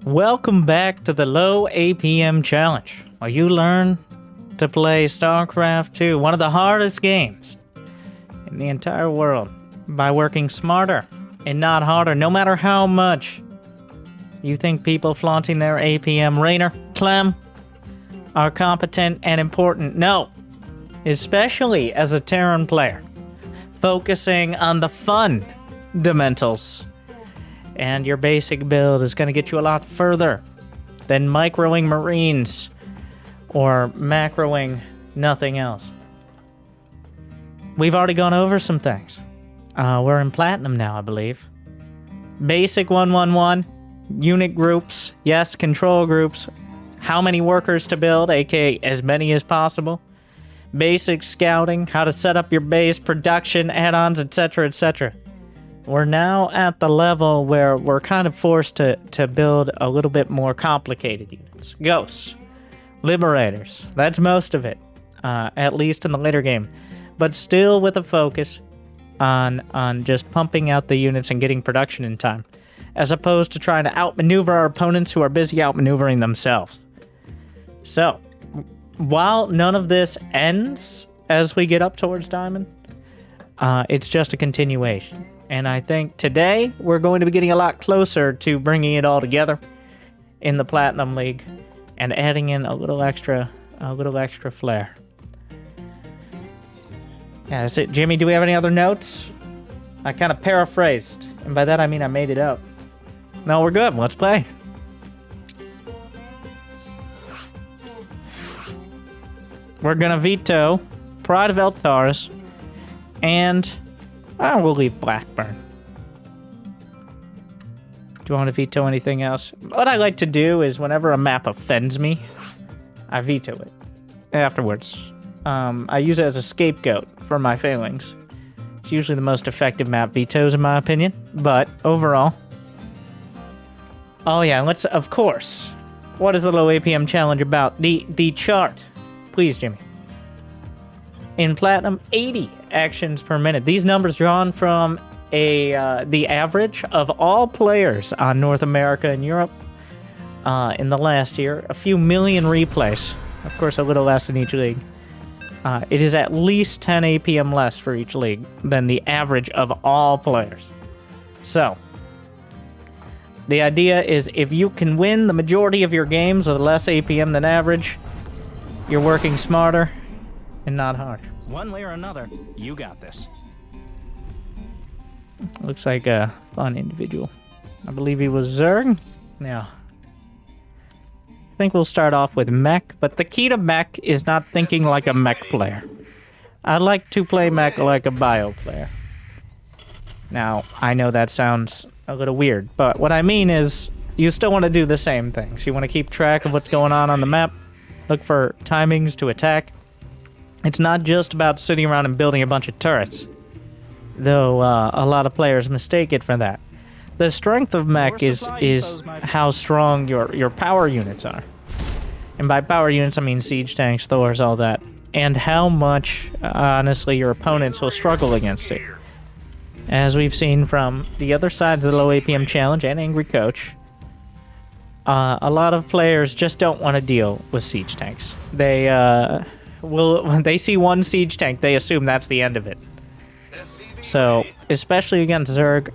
Welcome back to the Low APM Challenge, where you learn to play StarCraft 2, one of the hardest games in the entire world, by working smarter and not harder, no matter how much you think people flaunting their APM Reynor, Clem, are competent and important. No, especially as a Terran player, focusing on the fundamentals. And your basic build is going to get you a lot further than microing Marines or macroing nothing else. We've already gone over some things. We're in Platinum now, I believe. Basic 1-1-1, unit groups, yes, control groups, how many workers to build, aka as many as possible. Basic scouting, how to set up your base, production, add-ons, etc., etc. We're now at the level where we're kind of forced to build a little bit more complicated units. Ghosts, Liberators, that's most of it, at least in the later game. But still with a focus on just pumping out the units and getting production in time, as opposed to trying to outmaneuver our opponents who are busy outmaneuvering themselves. So, while none of this ends as we get up towards Diamond, it's just a continuation. And I think today we're going to be getting a lot closer to bringing it all together in the Platinum League and adding in a little extra flair. Yeah, that's it. Jimmy, do we have any other notes? I kind of paraphrased, and by that I mean I made it up. No, we're good. Let's play. We're gonna veto Pride of Eltars, and we'll leave Blackburn. Do you want to veto anything else? What I like to do is whenever a map offends me, I veto it afterwards. I use it as a scapegoat for my failings. It's usually the most effective map vetoes in my opinion, but overall. Oh yeah, let's, of course. What is the Low APM Challenge about? The chart. Please, Jimmy. In Platinum, 80 actions per minute. These numbers drawn from the average of all players on North America and Europe in the last year. A few million replays. Of course, a little less in each league. It is at least 10 APM less for each league than the average of all players. So, the idea is if you can win the majority of your games with less APM than average, you're working smarter and not hard. One way or another, you got this. Looks like a fun individual. I believe he was Zerg. Yeah. I think we'll start off with Mech, but the key to Mech is not thinking like a Mech player. I like to play Mech like a bio player. Now, I know that sounds a little weird, but what I mean is you still want to do the same things. You want to keep track of what's going on the map, look for timings to attack. It's not just about sitting around and building a bunch of turrets, though a lot of players mistake it for that. The strength of Mech is how strong your power units are. And by power units, I mean siege tanks, Thors, all that. And how much, honestly, your opponents will struggle against it. As we've seen from the other sides of the Low APM Challenge and Angry Coach, a lot of players just don't want to deal with siege tanks. When they see one siege tank, they assume that's the end of it. So, especially against Zerg,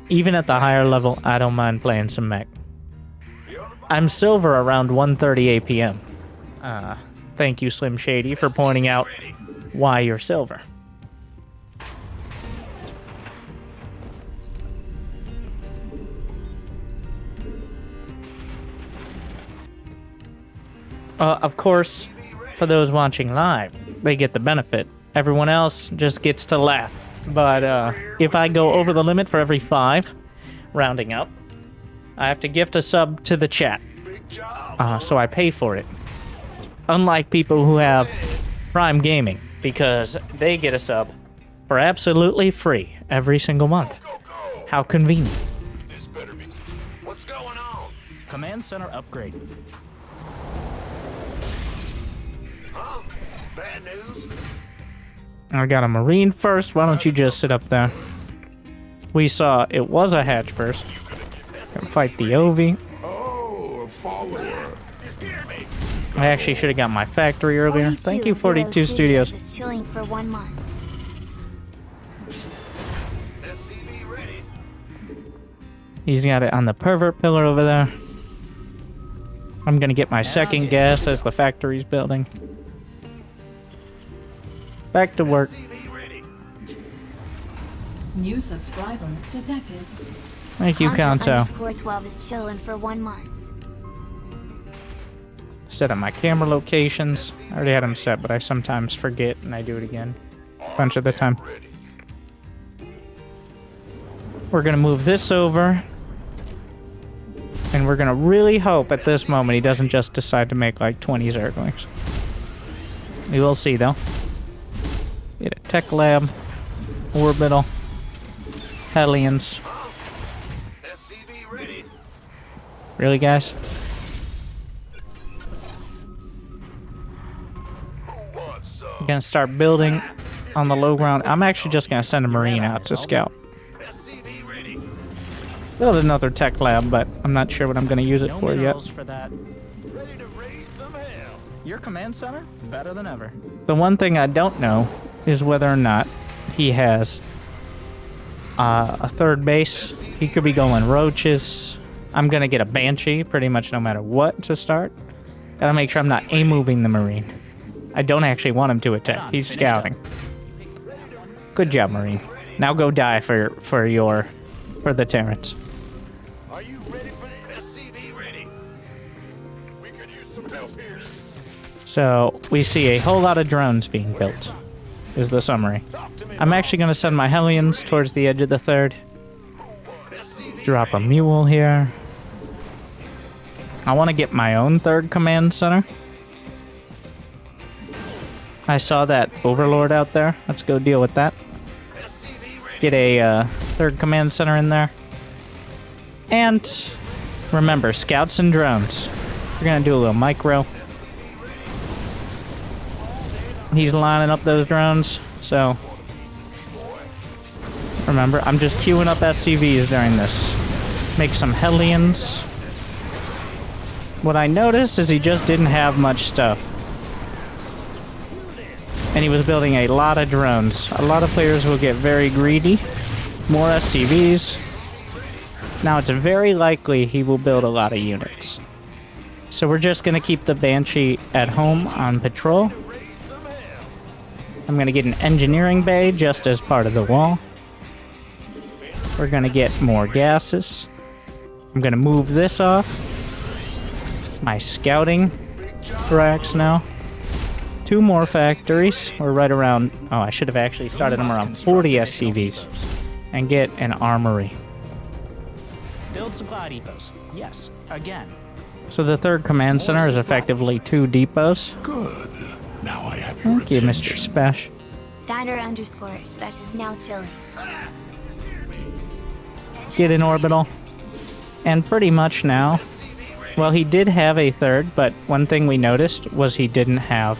even at the higher level, I don't mind playing some Mech. I'm silver around 130 APM. Thank you, Slim Shady, for pointing out why you're silver. Of course, for those watching live, they get the benefit. Everyone else just gets to laugh. But if I go over the limit for every 5, rounding up, I have to gift a sub to the chat. So I pay for it. Unlike people who have Prime Gaming, because they get a sub for absolutely free every single month. How convenient. This better be. What's going on? Command center upgrade. Huh? Bad news? I got a Marine first. Why don't you just sit up there? We saw it was a hatch first. Gonna fight the Ovi. follower. I actually should have got my factory earlier. Thank you, 42 Studios. Is chilling for 1 month. SCV ready. He's got it on the pervert pillar over there. I'm gonna get my second gas as the factory's building. Back to work. SCV ready. New subscriber detected. Thank you, Kanto. _12 is chilling for 1 month. Set up my camera locations. I already had them set, but I sometimes forget and I do it again a bunch of the time. Ready. We're gonna move this over. And we're gonna really hope at this moment he doesn't just decide to make like 20 Zerglings. We will see though. Get a tech lab, orbital, Hellions. SCV ready. Really, guys? Who wants some? I'm gonna start building on the low ground. I'm actually just gonna send a Marine out to scout. SCV ready. Build another tech lab, but I'm not sure what I'm gonna use it No for yet. minerals for that. Ready to raise some hell. Your command center? Better than ever. The one thing I don't know is whether or not he has a third base. He could be going roaches. I'm gonna get a Banshee pretty much no matter what to start. Gotta make sure I'm not A-moving the Marine. I don't actually want him to attack. He's scouting. Good job, Marine. Now go die for the Terrans. Are you ready for the SCV ready? We could use some help here. So we see a whole lot of drones being built, is the summary. I'm actually going to send my Hellions towards the edge of the third. Drop a mule here. I want to get my own third command center. I saw that Overlord out there. Let's go deal with that. Get a third command center in there. And remember, scouts and drones. We're going to do a little micro. He's lining up those drones, so remember, I'm just queuing up SCVs during this. Make some Hellions. What I noticed is he just didn't have much stuff. And he was building a lot of drones. A lot of players will get very greedy. More SCVs. Now it's very likely he will build a lot of units. So we're just going to keep the Banshee at home on patrol. I'm going to get an engineering bay just as part of the wall. We're going to get more gases. I'm going to move this off. My scouting racks now. 2 more factories. We're right around... Oh, I should have actually started them around 40 SCVs. And get an armory. Build supply depots. Yes, again. So the third command center is effectively 2 depots. Good. Now I have your Thank you, Mr. attention. Spesh. Diner_Spesh is now chilling. Get an orbital. And pretty much now... Well, he did have a third, but one thing we noticed was he didn't have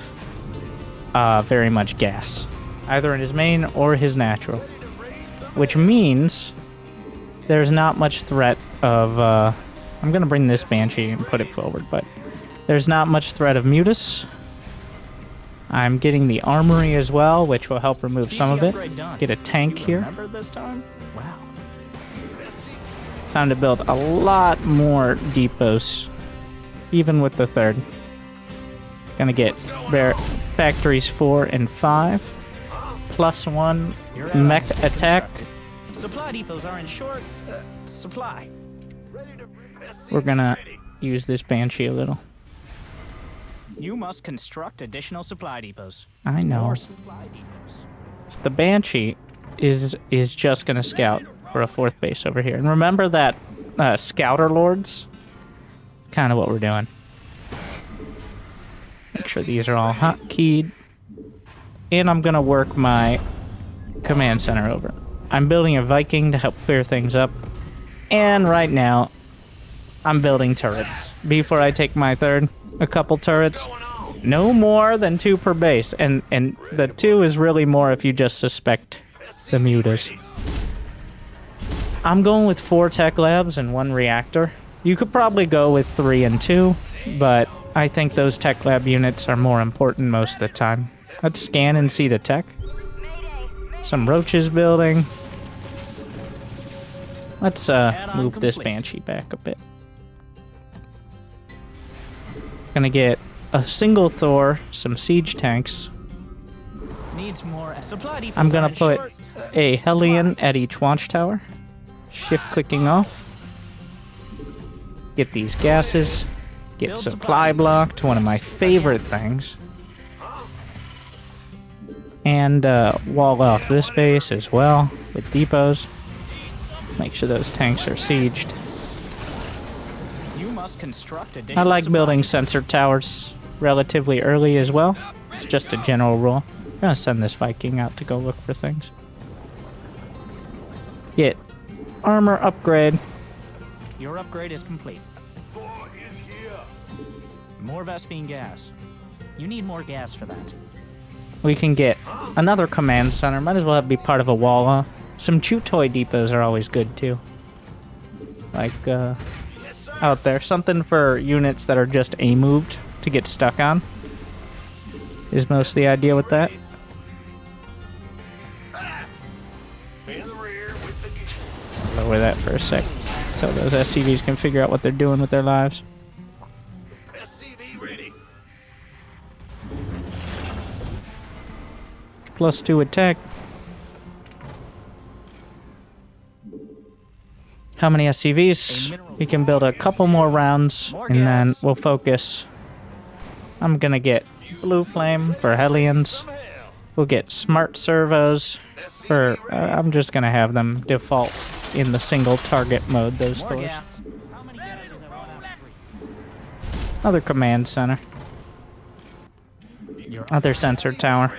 very much gas. Either in his main or his natural. Which means there's not much threat of... I'm going to bring this Banshee and put it forward, but there's not much threat of mutas. I'm getting the armory as well, which will help remove some of it. Get a tank here. Remember this time? Wow. Time to build a lot more depots, even with the third. Gonna get factories 4 and 5, +1 mech attack. Supply depots are in short supply. We're gonna use this Banshee a little. You must construct additional supply depots. I know. More supply depots. So the Banshee is just gonna scout for a 4th base over here. And remember that Scouter Lords? Kind of what we're doing. Make sure these are all hotkeyed. And I'm gonna work my command center over. I'm building a Viking to help clear things up. And right now, I'm building turrets. Before I take my third, a couple turrets. No more than 2 per base. And the 2 is really more if you just suspect the mutas. I'm going with 4 tech labs and 1 reactor. You could probably go with 3 and 2, but I think those tech lab units are more important most of the time. Let's scan and see the tech. Some roaches building. Let's move this Banshee back a bit. Gonna get a single Thor, some siege tanks. Needs more supply depots. I'm gonna put a Hellion at each watchtower. Shift clicking off. Get these gases. Get supply blocked, one of my favorite things. And wall off this base as well with depots. Make sure those tanks are sieged. You must construct I like building sensor towers relatively early as well. It's just a general rule. I'm gonna send this Viking out to go look for things. Get armor upgrade. Your upgrade is complete. More Vespine gas. You need more gas for that. We can get another command center. Might as well be part of a wall. Some chew toy depots are always good too. Like out there. Something for units that are just A-moved to get stuck on. Is most the idea with that. Lower that for a sec. So those SCVs can figure out what they're doing with their lives. SCV ready. +2 attack. How many SCVs? We can build a couple more rounds, and then we'll focus. I'm gonna get Blue Flame for Hellions. We'll get Smart Servos for... I'm just gonna have them default in the single target mode, those More Thors. gas. How many gas is I want out? Another command center. Your Other sensor tower.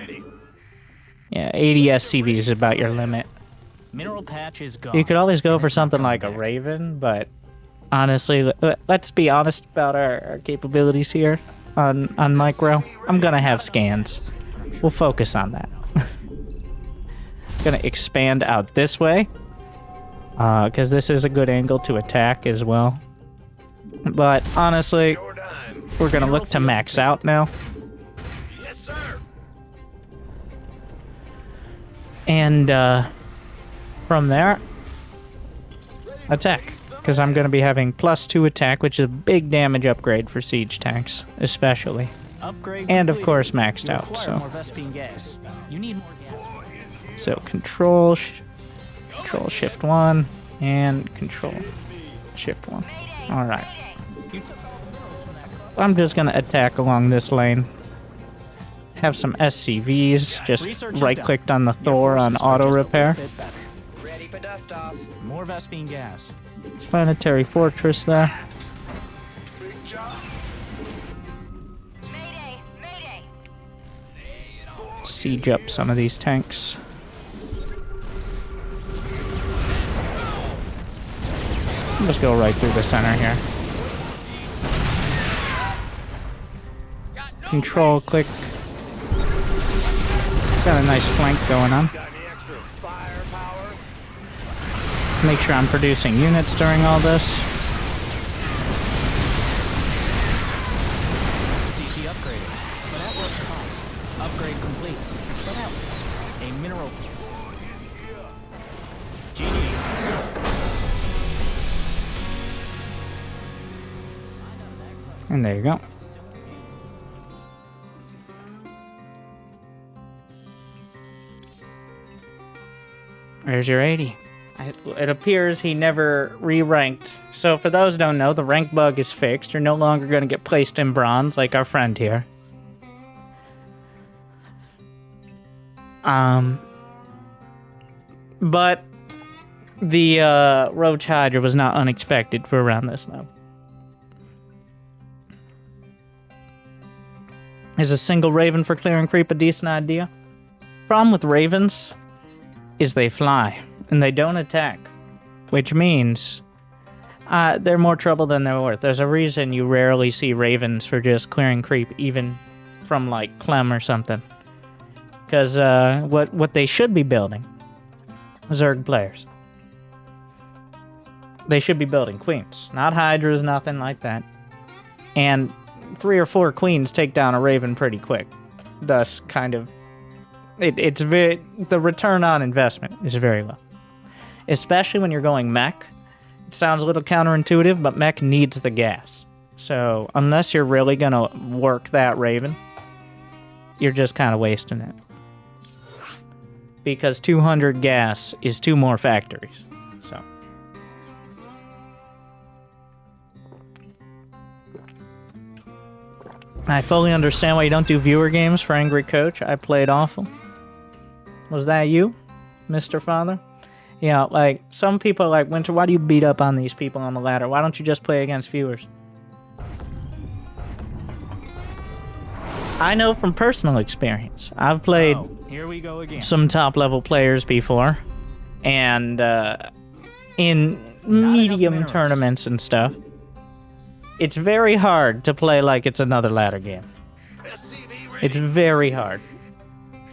Yeah, 80 SCVs is about your limit. mineral patch is gone. You could always go and for it's not something coming like a back. Raven, but honestly, let's be honest about our capabilities here on micro. I'm gonna have scans. We'll focus on that. Gonna expand out this way, because this is a good angle to attack as well. But honestly, we're gonna look to max out now. Yes, sir. And from there, attack. Because I'm going to be having +2 attack, which is a big damage upgrade for siege tanks, especially. Upgrade And of complete. course maxed You out, require so. more Vespine gas. You need more gas. So control shift 1, and control shift 1. Alright. You took all the minerals from that. I'm just going to attack along this lane. Have some SCVs, just Research is right-clicked on the Your Thor on forces are auto just a repair. little bit better. Ready for dust off. More Vespine gas. Planetary Fortress there. Big job. Siege up some of these tanks. Just go right through the center here. Control click. Got a nice flank going on. Got any extra firepower? Make sure I'm producing units during all this. CC upgraded. But at what cost? Upgrade complete. But out. A mineral. GG. And there you go. There's your 80. It appears he never re-ranked. So for those who don't know, the rank bug is fixed. You're no longer going to get placed in bronze like our friend here. But the Roach Hydra was not unexpected for around this level. Is a single Raven for clearing creep a decent idea? Problem with Ravens is they fly, and they don't attack. Which means they're more trouble than they're worth. There's a reason you rarely see Ravens for just clearing creep, even from, like, Clem or something. Because what they should be building, Zerg players. they should be building queens. Not hydras, nothing like that. And 3 or 4 queens take down a raven pretty quick. Thus, kind of... It's very... The return on investment is very low. Especially when you're going mech. It sounds a little counterintuitive, but mech needs the gas. So, unless you're really gonna work that raven, you're just kind of wasting it. Because 200 gas is 2 more factories. So. I fully understand why you don't do viewer games for Angry Coach. I played awful. Was that you, Mr. Father? Yeah, like, some people are like, Winter, why do you beat up on these people on the ladder? Why don't you just play against viewers? I know from personal experience. I've played Here we go again. some top-level players before, and in medium minerals. tournaments and stuff, it's very hard to play like it's another ladder game. It's very hard.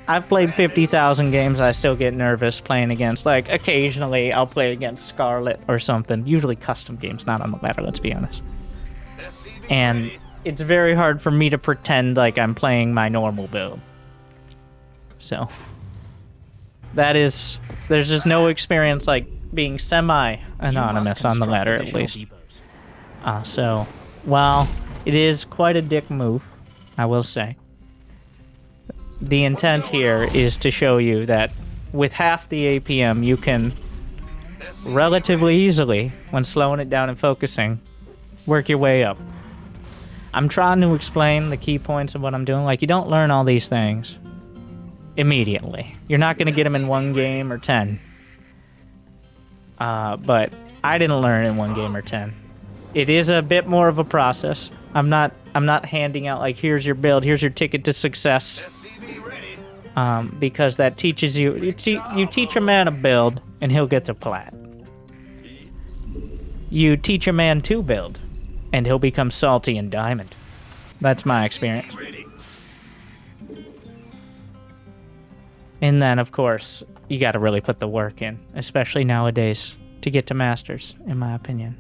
I've played 50,000 games, I still get nervous playing against, like, occasionally I'll play against Scarlett or something. Usually custom games, not on the ladder, let's be honest. And it's very hard for me to pretend like I'm playing my normal build. So, that is... There's just no experience like being semi-anonymous on the ladder, at least. So, while it is quite a dick move, I will say, the intent here is to show you that with half the APM, you can relatively easily, when slowing it down and focusing, work your way up. I'm trying to explain the key points of what I'm doing. Like, you don't learn all these things immediately. You're not going to get them in 1 game or 10. But I didn't learn in 1 game or 10. It is a bit more of a process. I'm not handing out, like, here's your build, here's your ticket to success. Because that teaches you... You teach a man a build, and he'll get to Plat. You teach a man to build, and he'll become salty and diamond. That's my experience. And then, of course, you gotta really put the work in, especially nowadays, to get to Masters, in my opinion.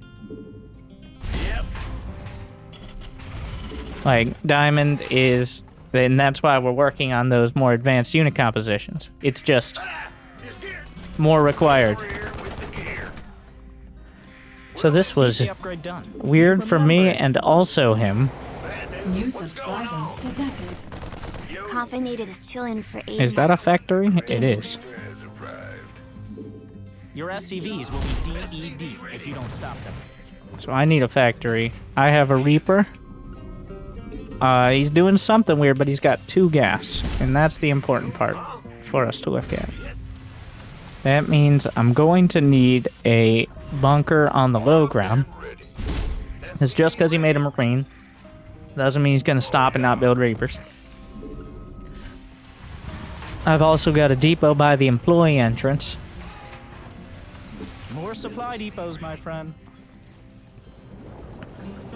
Like, diamond is... And that's why we're working on those more advanced unit compositions. It's just more required. So this was weird for me and also him. New subscriber detected. Caffeinated is chilling for 8 Is that a months. factory? It is. Your SCVs will be DED if you don't stop them. So I need a factory. I have a Reaper. He's doing something weird, but he's got 2 gas. And that's the important part for us to look at. That means I'm going to need a bunker on the low ground. It's just because he made a Marine doesn't mean he's going to stop and not build Reapers. I've also got a depot by the employee entrance. More supply depots, my friend.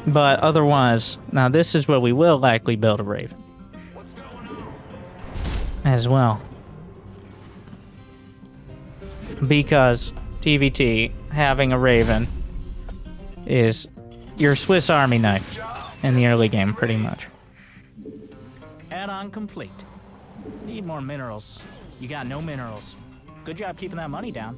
But otherwise, now this is where we will likely build a Raven. As well. Because TVT, having a Raven, is your Swiss Army knife in the early game, pretty much. Add-on complete. Need more minerals. You got no minerals. Good job keeping that money down.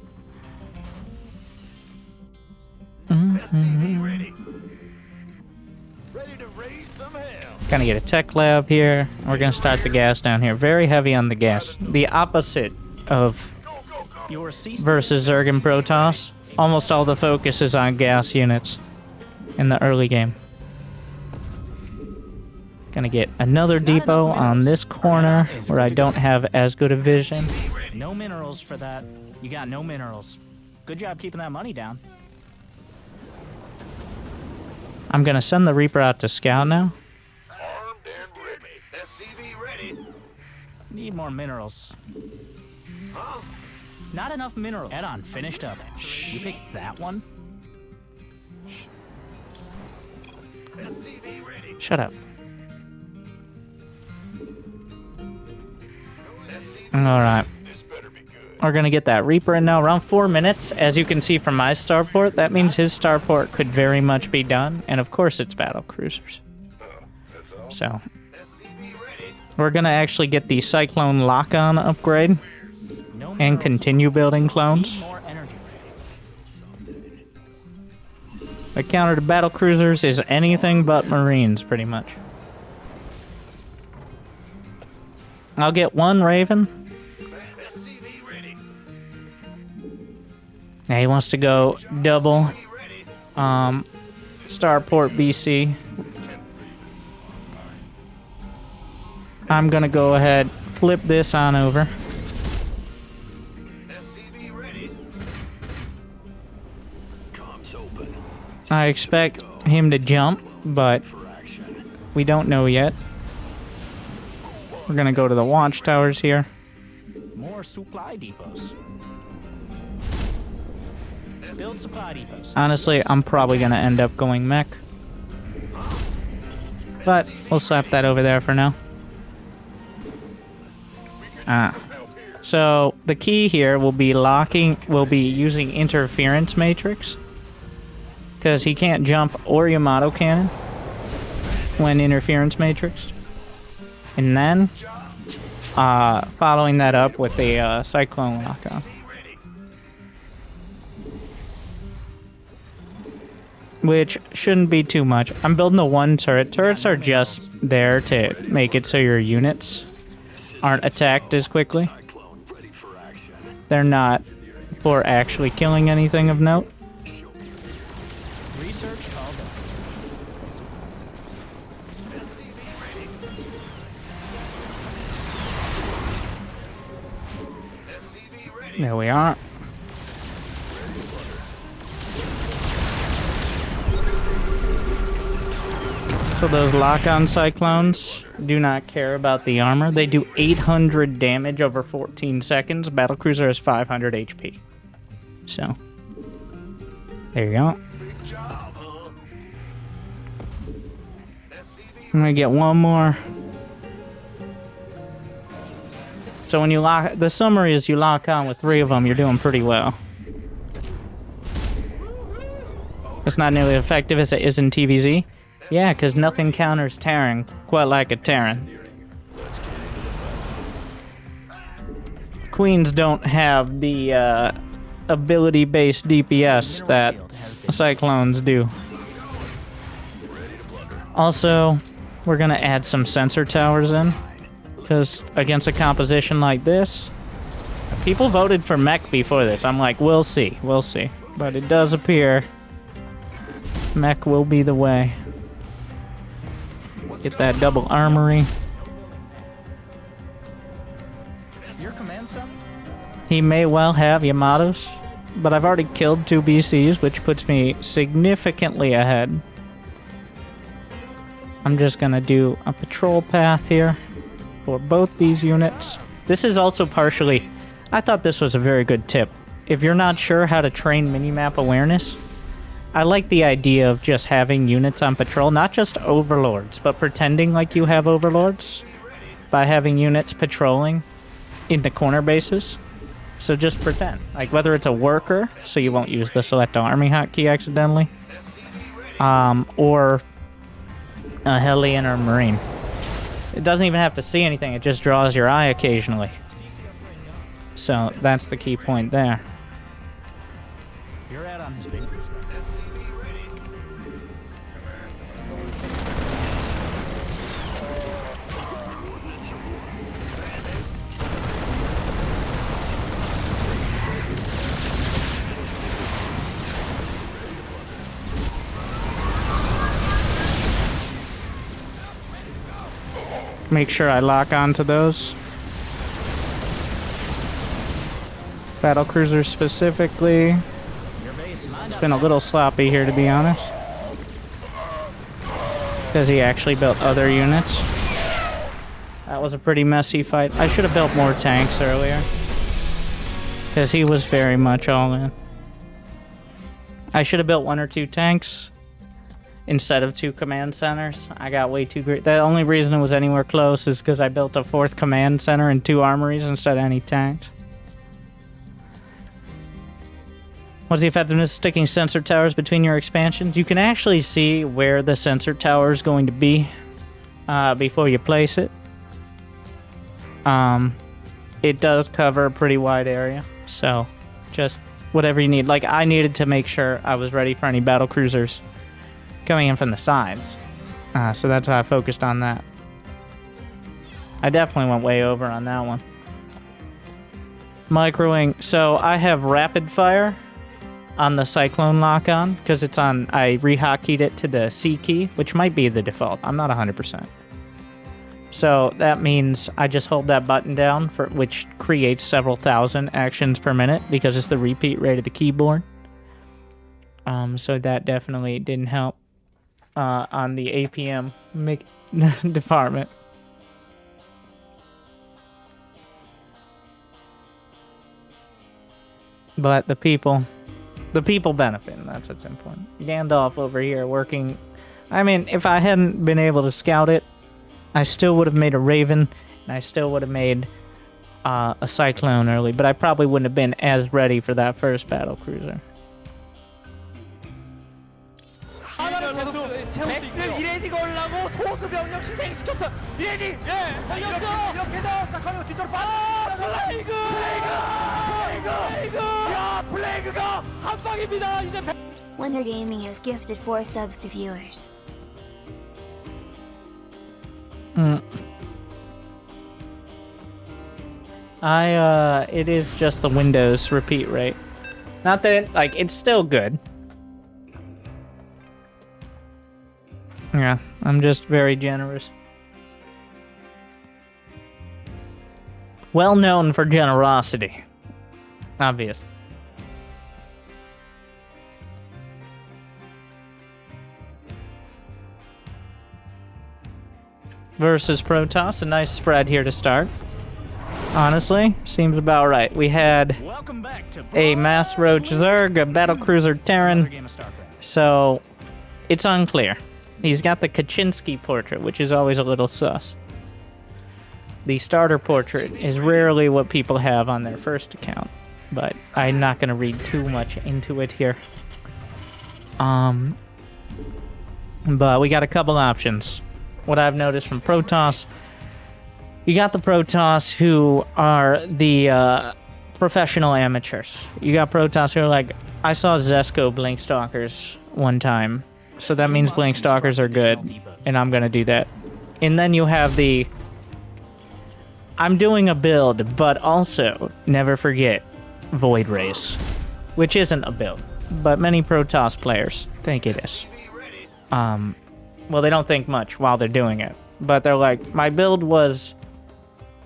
Ready to raise some hell. Gonna get a tech lab here. We're gonna start the gas down here. Very heavy on the gas. The opposite of Your C versus Zerg and Protoss. Almost all the focus is on gas units in the early game. Gonna get another depot on this corner where I don't have as good a vision. No minerals for that. You got no minerals. Good job keeping that money down. I'm gonna send the Reaper out to scout now. Armed and ready. SCV ready. Need more minerals. Not enough minerals. Add-on finished up. You picked that one? SCV ready. Shut up. Alright. This better be good. We're gonna get that Reaper in now. Around 4 minutes. As you can see from my starport, that means his starport could very much be done. And of course it's Battlecruisers. So we're gonna actually get the Cyclone lock-on upgrade and continue building clones. More energy. The counter to Battlecruisers is anything but Marines, pretty much. I'll get one Raven. Yeah, he wants to go double Starport BC. I'm gonna go ahead, flip this on over. I expect him to jump, but we don't know yet. We're gonna go to the watchtowers here. More supply depots. Build supply depots. Honestly, I'm probably gonna end up going Mech. But we'll slap that over there for now. So the key here will be using interference matrix. Because he can't jump or Yamato cannon when interference matrix. And then following that up with the Cyclone lock-on. Which shouldn't be too much. I'm building the one turret. Turrets are just there to make it so your units aren't attacked as quickly. They're not for actually killing anything of note. Research all done. There we are. So those lock-on cyclones do not care about the armor. They do 800 damage over 14 seconds. Battlecruiser has 500 HP. So, there you go. I'm gonna get one more. So when you lock, the summary is you lock on with 3 of them, you're doing pretty well. It's not nearly as effective as it is in TVZ. Yeah, because nothing counters Terran quite like a Terran. Queens don't have the ability-based DPS that Cyclones do. Also, we're gonna add some sensor towers in, because against a composition like this, people voted for Mech before this. I'm like, we'll see. But it does appear Mech will be the way. Get that double armory. Your command center? He may well have Yamatos, but I've already killed 2 BCs, which puts me significantly ahead. I'm just gonna do a patrol path here for both these units. This is also partially, I thought this was a very good tip. If you're not sure how to train minimap awareness, I like the idea of just having units on patrol, not just overlords, but pretending like you have overlords by having units patrolling in the corner bases. So just pretend, like whether it's a worker, so you won't use the select army hotkey accidentally, or a Hellion or Marine. It doesn't even have to see anything, it just draws your eye occasionally. So that's the key point there. You're out on his big. Make sure I lock onto those. Battlecruisers specifically. It's been a little sloppy here, to be honest. Because he actually built other units. That was a pretty messy fight. I should have built more tanks earlier. Because he was very much all in. I should have built 1 or 2 tanks instead of 2 command centers. I got way too great. The only reason it was anywhere close is because I built a 4th command center and 2 armories instead of any tanks. What's the effectiveness of sticking sensor towers between your expansions? You can actually see where the sensor tower is going to be before you place it. It does cover a pretty wide area, so just whatever you need. Like, I needed to make sure I was ready for any battlecruisers coming in from the sides, so that's why I focused on that. I definitely went way over on that one. Microwing. So I have rapid fire on the Cyclone lock-on, because it's on, I rehotkeyed it to the C key, which might be the default. I'm not 100%. So that means I just hold that button down, for which creates several thousand actions per minute, because it's the repeat rate of the keyboard. So that definitely didn't help on the APM department. But the people benefit, and that's what's important. Gandalf over here working. I mean, if I hadn't been able to scout it, I still would have made a Raven, and I still would have made a Cyclone early, but I probably wouldn't have been as ready for that first battlecruiser. Winter Gaming has gifted 4 subs to viewers. It is just the Windows repeat rate. Not that, like, it's still good. Yeah, I'm just very generous. Well known for generosity. Obvious. Versus Protoss, a nice spread here to start. Honestly, seems about right. We had Welcome back to a Mass Roach Zerg, a Battlecruiser Terran, game of StarCraft. so it's unclear. He's got the Kaczynski portrait, which is always a little sus. The starter portrait is rarely what people have on their first account, but I'm not going to read too much into it here. But we got a couple options. What I've noticed from Protoss, you got the Protoss who are the professional amateurs. You got Protoss who are like, I saw Zesco Blink Stalkers one time, so that means Blink Stalkers are good, and I'm gonna do that. And then you have the, I'm doing a build, but also never forget Void Rays, which isn't a build, but many Protoss players think it is. Well, they don't think much while they're doing it, but they're like, my build was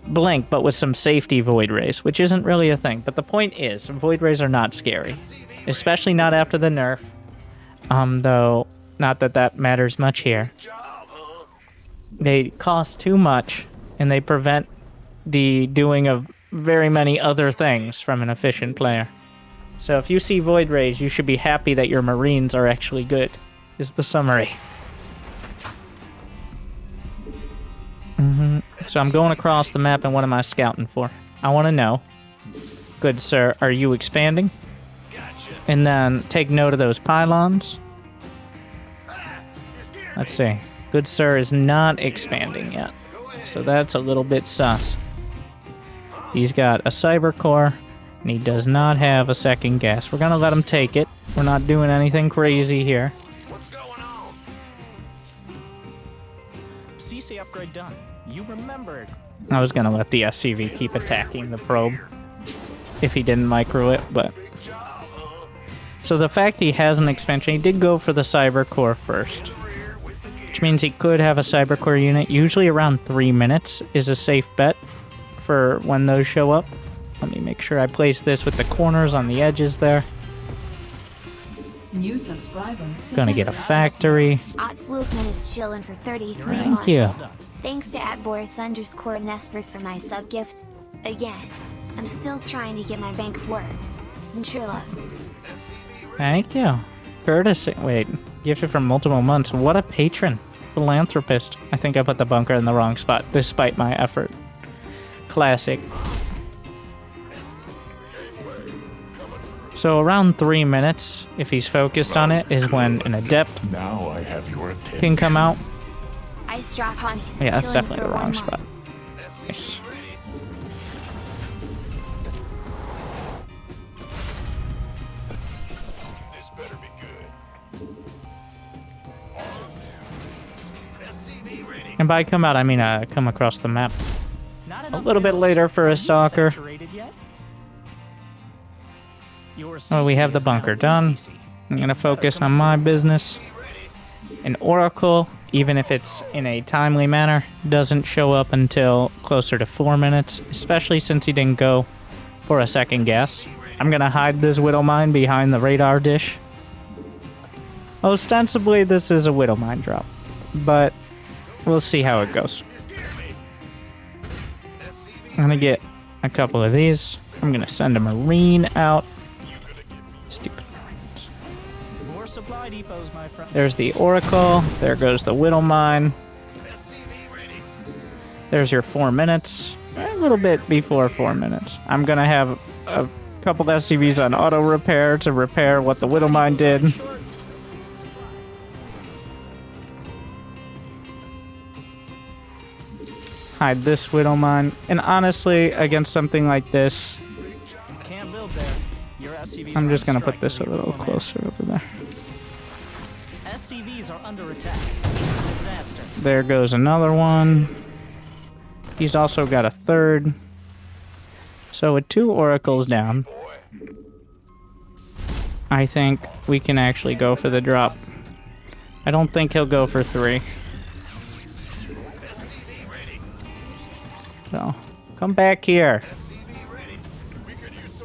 Blink, but with some safety Void Rays, which isn't really a thing. But the point is, Void Rays are not scary, especially not after the nerf. Though, not that that matters much here. They cost too much, and they prevent the doing of very many other things from an efficient player. So if you see Void Rays, you should be happy that your Marines are actually good, is the summary. So I'm going across the map, and what am I scouting for? I want to know, good sir, are you expanding? And then take note of those pylons. Let's see. Good sir is not expanding yet, so that's a little bit sus. He's got a cyber core, and he does not have a second gas. We're gonna let him take it. We're not doing anything crazy here. CC upgrade done. You remembered. I was gonna let the SCV keep attacking the probe if he didn't micro it, but... So the fact he has an expansion, he did go for the cyber core first, which means he could have a cyber core unit. Usually around 3 minutes is a safe bet for when those show up. Let me make sure I place this with the corners on the edges there. New subscriber. Gonna get a factory. Otzlukman is chillin' for 33 Thank months. you. Thanks to @Boris_Nesberg for my sub gift. Again, I'm still trying to get my bank of work. And true love. Thank you. Courtesy. Wait, gifted for multiple months. What a patron. Philanthropist. I think I put the bunker in the wrong spot, despite my effort. Classic. So around 3 minutes, if he's focused on it, is when an adept Now I have your attention. can come out. Ice drop on his Yeah, that's chilling definitely for the wrong 1 spot. month. Nice. This better be good. SCV ready. And by come out, I mean come across the map. Not A enough little bit minerals. later for Are a you stalker. saturated yet? Your Well, we CC have the is now bunker done. CC. I'm gonna focus on my business. An oracle, even if it's in a timely manner, doesn't show up until closer to 4 minutes, especially since he didn't go for a second guess. I'm gonna hide this widow mine behind the radar dish. Ostensibly, this is a widow mine drop, but we'll see how it goes. I'm gonna get a couple of these. I'm gonna send a marine out. Stupid. More supply depots, my friend. There's the oracle. There goes the widow mine. There's your 4 minutes. A little bit before 4 minutes. I'm gonna have a couple of SCVs on auto repair to repair what the widow mine did. Hide this widow mine. And honestly, against something like this, Can't build there. Your SCVs I'm are just gonna on put strike this a with your little foreman. closer over there. SCVs are under attack. It's a disaster. There goes another one. He's also got a third. So with 2 oracles down, I think we can actually go for the drop. I don't think he'll go for 3. So, come back here.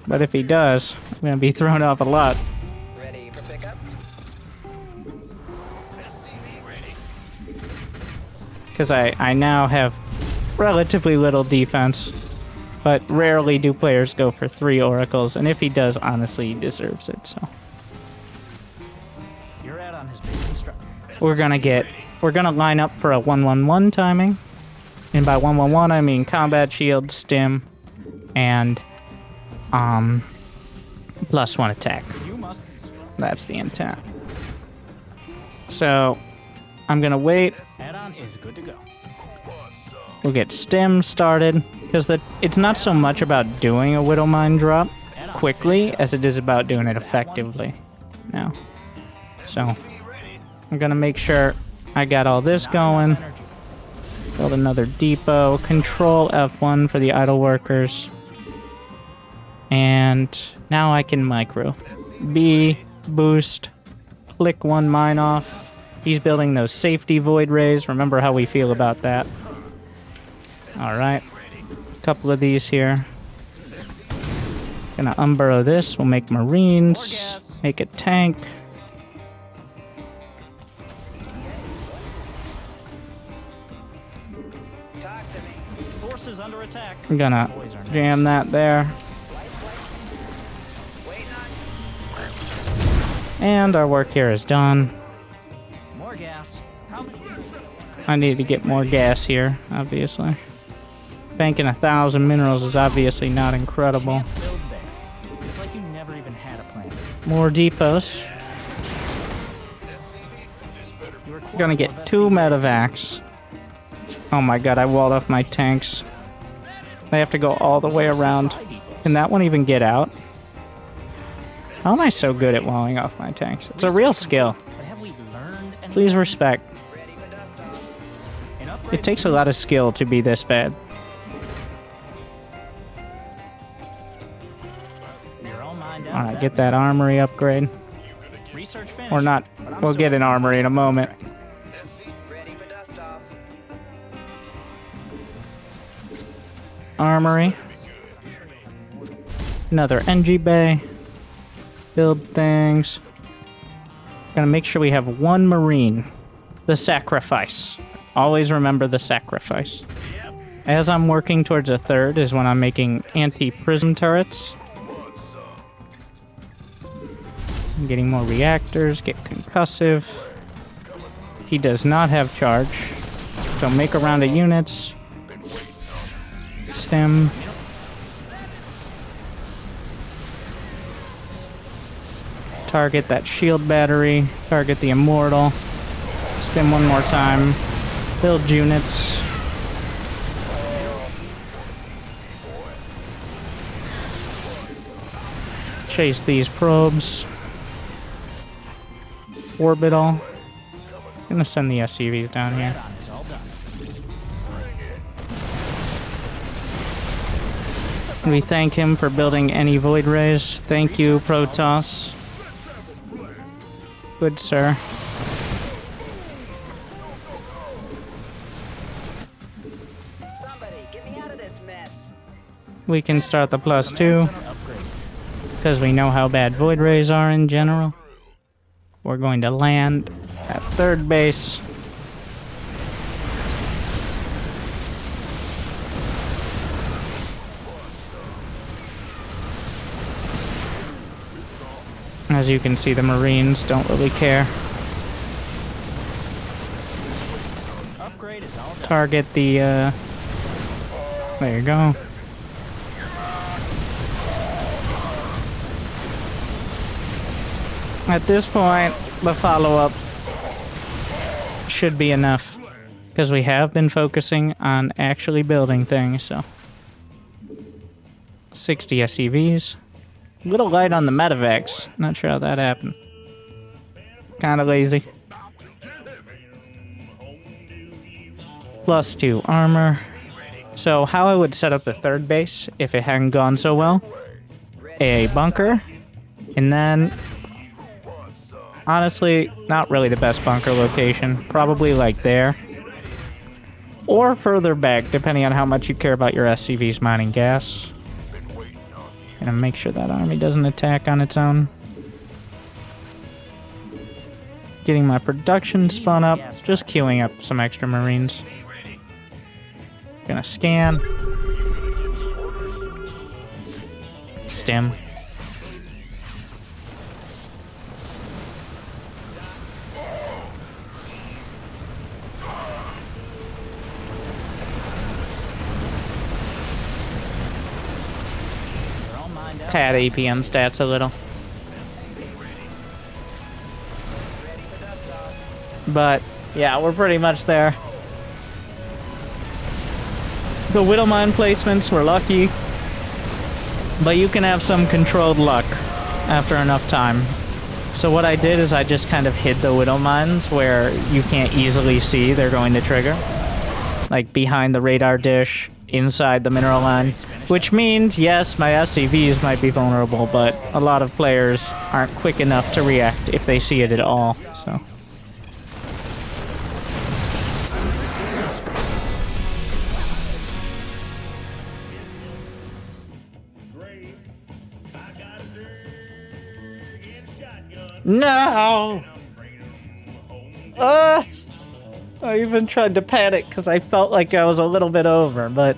But if he does, I'm going to be thrown off a lot. Ready for pickup? Because I now have relatively little defense. But rarely do players go for 3 oracles. And if he does, honestly, he deserves it. So You're out on his big construction. we're gonna line up for a 1-1-1 timing. And by 1-1-1, I mean combat shield, stim, and +1 attack. You must. That's the intent. So I'm gonna wait. Add-on is good to go. We'll get stim started because it's not so much about doing a widow mine drop quickly as it is about doing it effectively now. So I'm gonna make sure I got all this going. Build another depot. Control F1 for the idle workers. And now I can micro. B, boost, click 1 mine off. He's building those safety void rays. Remember how we feel about that. Alright. Couple of these here. Gonna unburrow this. We'll make marines. Make a tank. Forces under attack. I'm gonna jam that there. And our work here is done. More gas. How many? I need to get more gas here, obviously. Banking 1,000 minerals is obviously not incredible. Can't build there. It's like you never even had a plan. More depots. You were Gonna get 2 medevacs. Oh my god, I walled off my tanks. They have to go all the way around. Can that one even get out? How am I so good at walling off my tanks? It's a real skill. But have we learned anything? Please respect. Ready for dust off? An upgrade It takes a lot of skill to be this bad. You're all mined out. Alright, get that armory upgrade. Research finished. Or not. But I'm We'll still get an armory in a moment. Ready for dust off? Armory. Another NG bay. Build things. Gonna make sure we have 1 marine. The sacrifice. Always remember the sacrifice. As I'm working towards a 3rd is when I'm making anti-prism turrets. I'm getting more reactors, get concussive. He does not have charge. So make a round of units. Stem. Target that shield battery. Target the immortal. Stim one more time. Build units. Chase these probes. Orbital. Gonna send the SCVs down here. It's all done. We thank him for building any void rays. Thank you, Protoss. Good sir. Somebody, get me out of this mess. We can start the +2 Upgrade. because we know how bad void rays are in general. We're going to land at third base. As you can see, the Marines don't really care. Upgrade is all done. Target the, there you go. At this point, the follow-up should be enough. Because we have been focusing on actually building things, so. 60 SCVs. A little light on the medevacs. Not sure how that happened. Kinda lazy. +2 armor. So how I would set up the third base, if it hadn't gone so well. A bunker. And then... honestly, not really the best bunker location. Probably like there. Or further back, depending on how much you care about your SCVs mining gas. Gonna make sure that army doesn't attack on its own. Getting my production spun up. Just queuing up some extra Marines. Gonna scan. Stim. Pad APM stats a little. But, yeah, we're pretty much there. The Widowmine placements were lucky, but you can have some controlled luck after enough time. So what I did is I just kind of hid the Widowmines where you can't easily see they're going to trigger. Like behind the radar dish, inside the mineral line. Which means, yes, my SCVs might be vulnerable, but a lot of players aren't quick enough to react if they see it at all, so. No! I even tried to panic because I felt like I was a little bit over, but...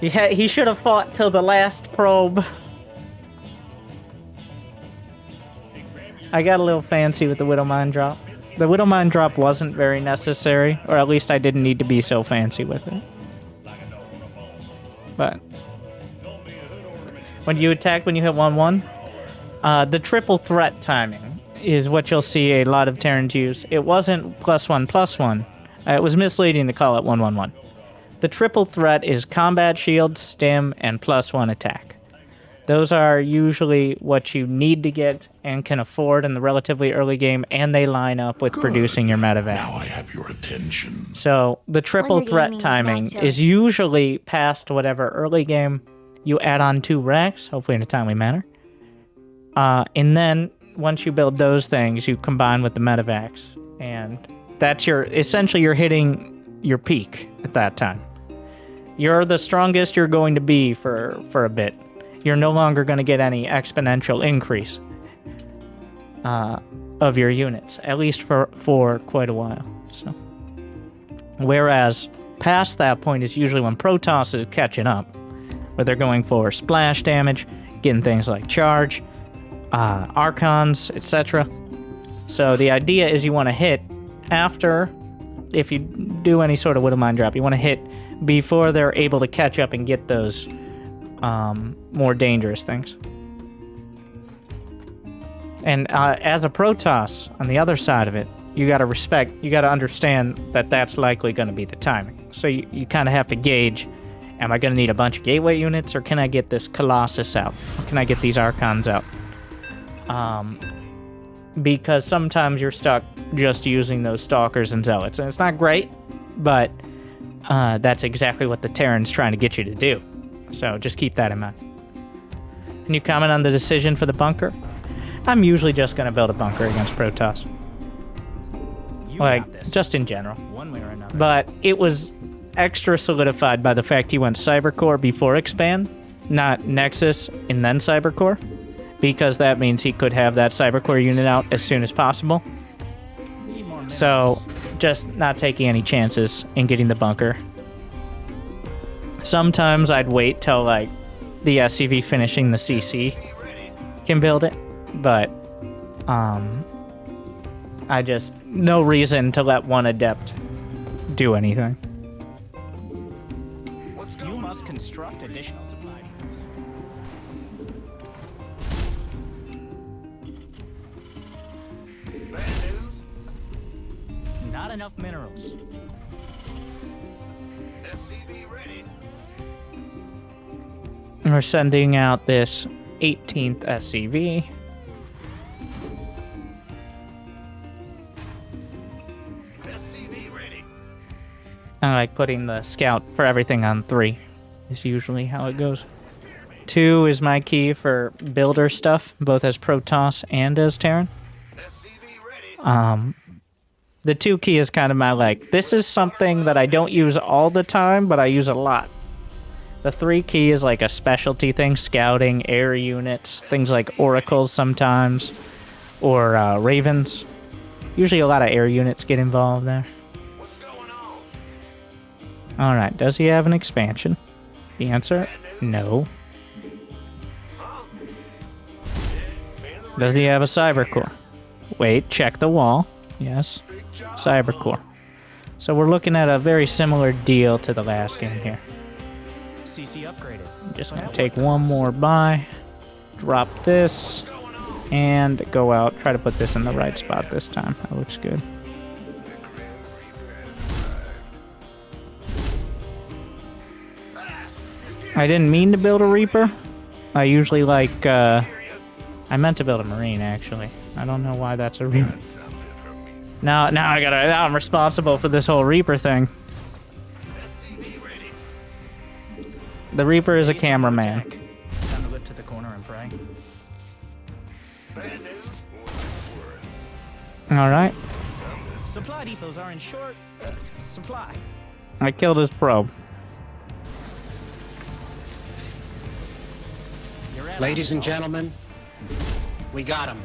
he should have fought till the last probe. I got a little fancy with the Widowmine drop. The Widowmine drop wasn't very necessary, or at least I didn't need to be so fancy with it. But... when you attack when you hit 1-1, the triple threat timing is what you'll see a lot of Terrans use. It wasn't +1/+1. It was misleading to call it 1-1-1. The triple threat is combat shield, stim, and +1 attack. Those are usually what you need to get and can afford in the relatively early game, and they line up with producing your medevac. Now I have your attention. So the triple your threat gaming is timing not is usually past whatever early game. You add on 2 racks, hopefully in a timely manner. And then once you build those things, you combine with the medevacs, and that's essentially you're hitting your peak at that time. You're the strongest you're going to be for a bit. You're no longer going to get any exponential increase of your units, at least for quite a while. So, whereas past that point is usually when Protoss is catching up, where they're going for splash damage, getting things like charge, Archons, etc. So the idea is you want to hit after, if you do any sort of Widowmine drop, you want to hit before they're able to catch up and get those more dangerous things. And as a Protoss, on the other side of it, you gotta understand that that's likely gonna be the timing. So you kind of have to gauge, am I gonna need a bunch of gateway units, or can I get this Colossus out? Or can I get these Archons out? Because sometimes you're stuck just using those Stalkers and Zealots, and it's not great, but that's exactly what the Terran's trying to get you to do. So just keep that in mind. Can you comment on the decision for the bunker? I'm usually just going to build a bunker against Protoss. You Like, got this. just in general. One way or another. But it was extra solidified by the fact he went Cybercore before Expand, not Nexus and then Cybercore, because that means he could have that Cybercore unit out as soon as possible. Need more minerals. So, just not taking any chances in getting the bunker. Sometimes I'd wait till, like, the SCV finishing the CC can build it, but, I just, no reason to let one Adept do anything. You must construct additional supply depots. Bad news? Not enough minerals. SCV ready. And we're sending out this 18th SCV. SCV ready. I like putting the scout for everything on 3. Is usually how it goes. 2 is my key for builder stuff, both as Protoss and as Terran. SCV ready. The 2 key is kind of my, like, this is something that I don't use all the time, but I use a lot. The 3 key is like a specialty thing, scouting, air units, things like oracles sometimes, or ravens. Usually a lot of air units get involved there. What's going on? Alright, does he have an expansion? The answer, no. Does he have a cybercore? Wait, check the wall. Yes, cybercore. So we're looking at a very similar deal to the last game here. CC upgraded. Just gonna take one more buy, drop this, and go out. Try to put this in the right spot this time. That looks good. I didn't mean to build a Reaper. I usually like, I meant to build a Marine, actually. I don't know why that's a Reaper. Now I'm responsible for this whole Reaper thing. The Reaper is a cameraman. Time to lift to the corner and pray. Bad news? Alright. Supply depots are in short supply. I killed his probe. You're at Ladies and gentlemen, we got him.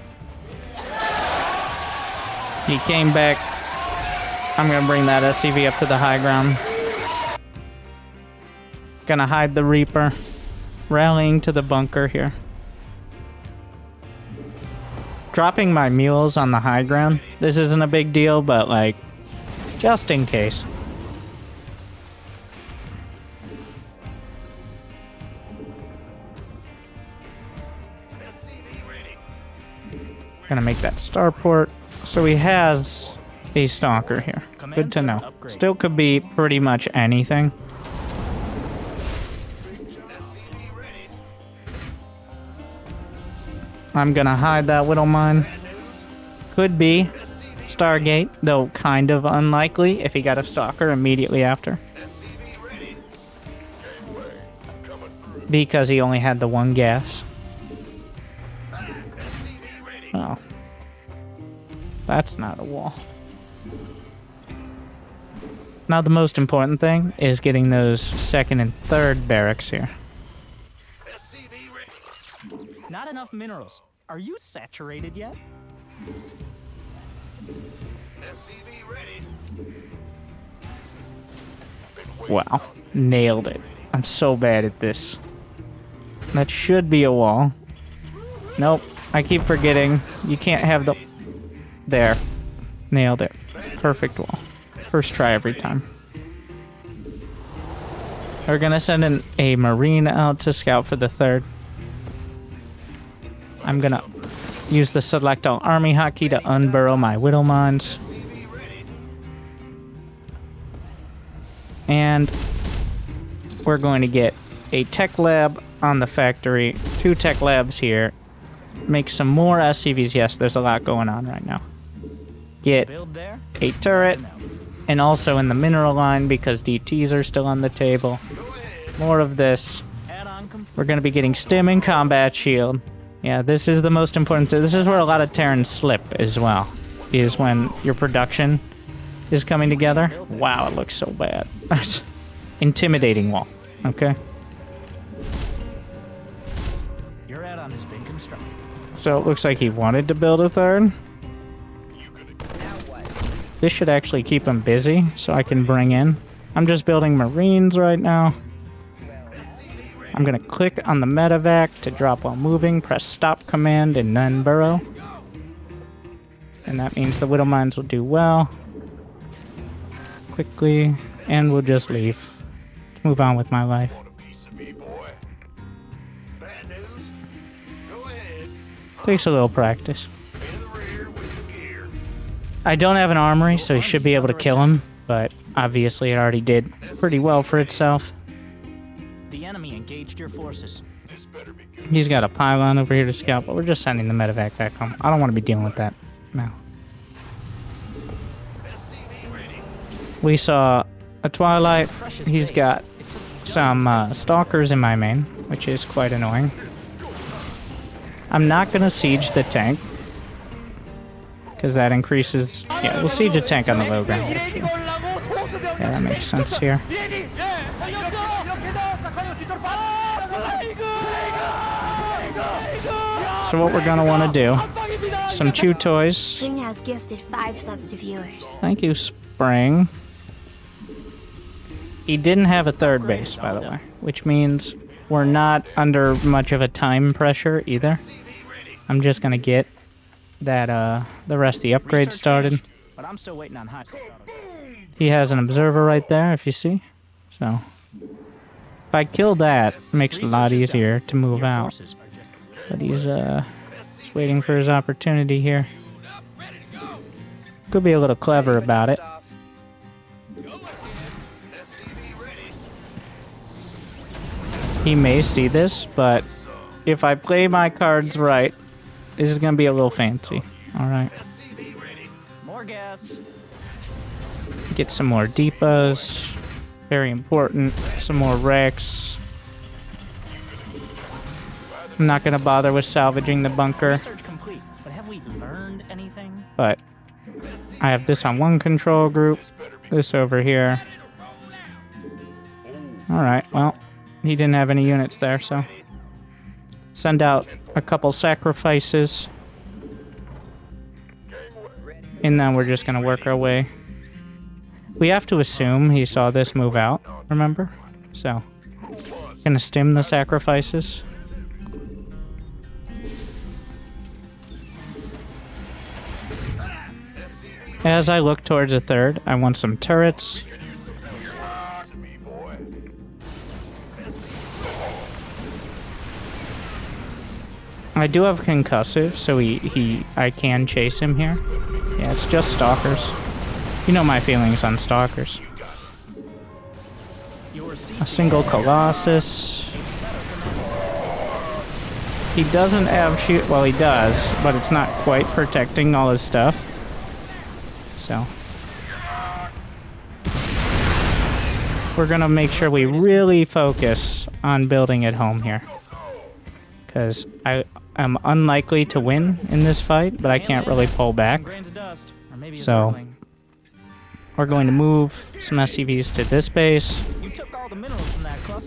He came back. I'm gonna bring that SCV up to the high ground. Gonna hide the Reaper. Rallying to the bunker here. Dropping my mules on the high ground. This isn't a big deal, but like, just in case. Gonna make that starport. So he has a stalker here. Good to know. Still could be pretty much anything. I'm gonna hide that Whittle Mine. Could be Stargate, though kind of unlikely if he got a stalker immediately after. Because he only had the one gas. Oh. That's not a wall. Now the most important thing is getting those second and third barracks here. Not enough minerals. Are you saturated yet? SCV ready. Wow. Nailed it. I'm so bad at this. That should be a wall. Nope. I keep forgetting. You can't have the... There. Nailed it. Perfect wall. First try every time. We're gonna send a Marine out to scout for the third. I'm gonna use the select all army hotkey to unburrow my widow mines. And we're going to get a tech lab on the factory, 2 tech labs here, make some more SCVs. Yes, there's a lot going on right now. Get a turret, and also in the mineral line because DTs are still on the table. More of this. We're going to be getting stim and combat shield. Yeah, this is the most important. This is where a lot of Terrans slip as well, is when your production is coming together. Wow, it looks so bad. Intimidating wall. Okay. Your add-on has been constructed. So it looks like he wanted to build a third. This should actually keep him busy, so I can bring in. I'm just building Marines right now. I'm gonna click on the medevac to drop while moving, press stop command, and then burrow. And that means the widow mines will do well. Quickly, and we'll just leave. Move on with my life. Takes a little practice. I don't have an armory, so he should be able to kill him, but obviously it already did pretty well for itself. The enemy engaged your forces. He's got a pylon over here to scout, but we're just sending the medevac back home. I don't want to be dealing with that now. We saw a Twilight. He's got some stalkers in my main, which is quite annoying. I'm not going to siege the tank, because that increases... Yeah, we'll siege a tank on the low ground. Actually. Yeah, that makes sense here. So what we're going to want to do, some chew toys. Spring has gifted 5 subs to viewers. Thank you, Spring. He didn't have a third base, by the way, which means we're not under much of a time pressure either. I'm just going to get that the rest of the upgrades started. But I'm still waiting on high. He has an observer right there, if you see. So if I kill that, it makes it a lot easier to move out. But he's just waiting for his opportunity here. Could be a little clever about it. He may see this, but if I play my cards right, this is going to be a little fancy. Alright. More gas. Get some more depots. Very important. Some more wrecks. I'm not going to bother with salvaging the bunker. Research complete, but have we learned anything? But I have this on one control group. This over here. Alright, well, he didn't have any units there, so... Send out a couple sacrifices. And then we're just going to work our way. We have to assume he saw this move out, remember? So, going to stim the sacrifices. As I look towards a third, I want some turrets. I do have concussive, so I can chase him here. Yeah, it's just stalkers. You know my feelings on stalkers. A single Colossus. He doesn't have shoot. Well, he does, but it's not quite protecting all his stuff. So we're gonna make sure we really focus on building at home here, because I'm unlikely to win in this fight, but I can't really pull back. So we're going to move some SCVs to this base.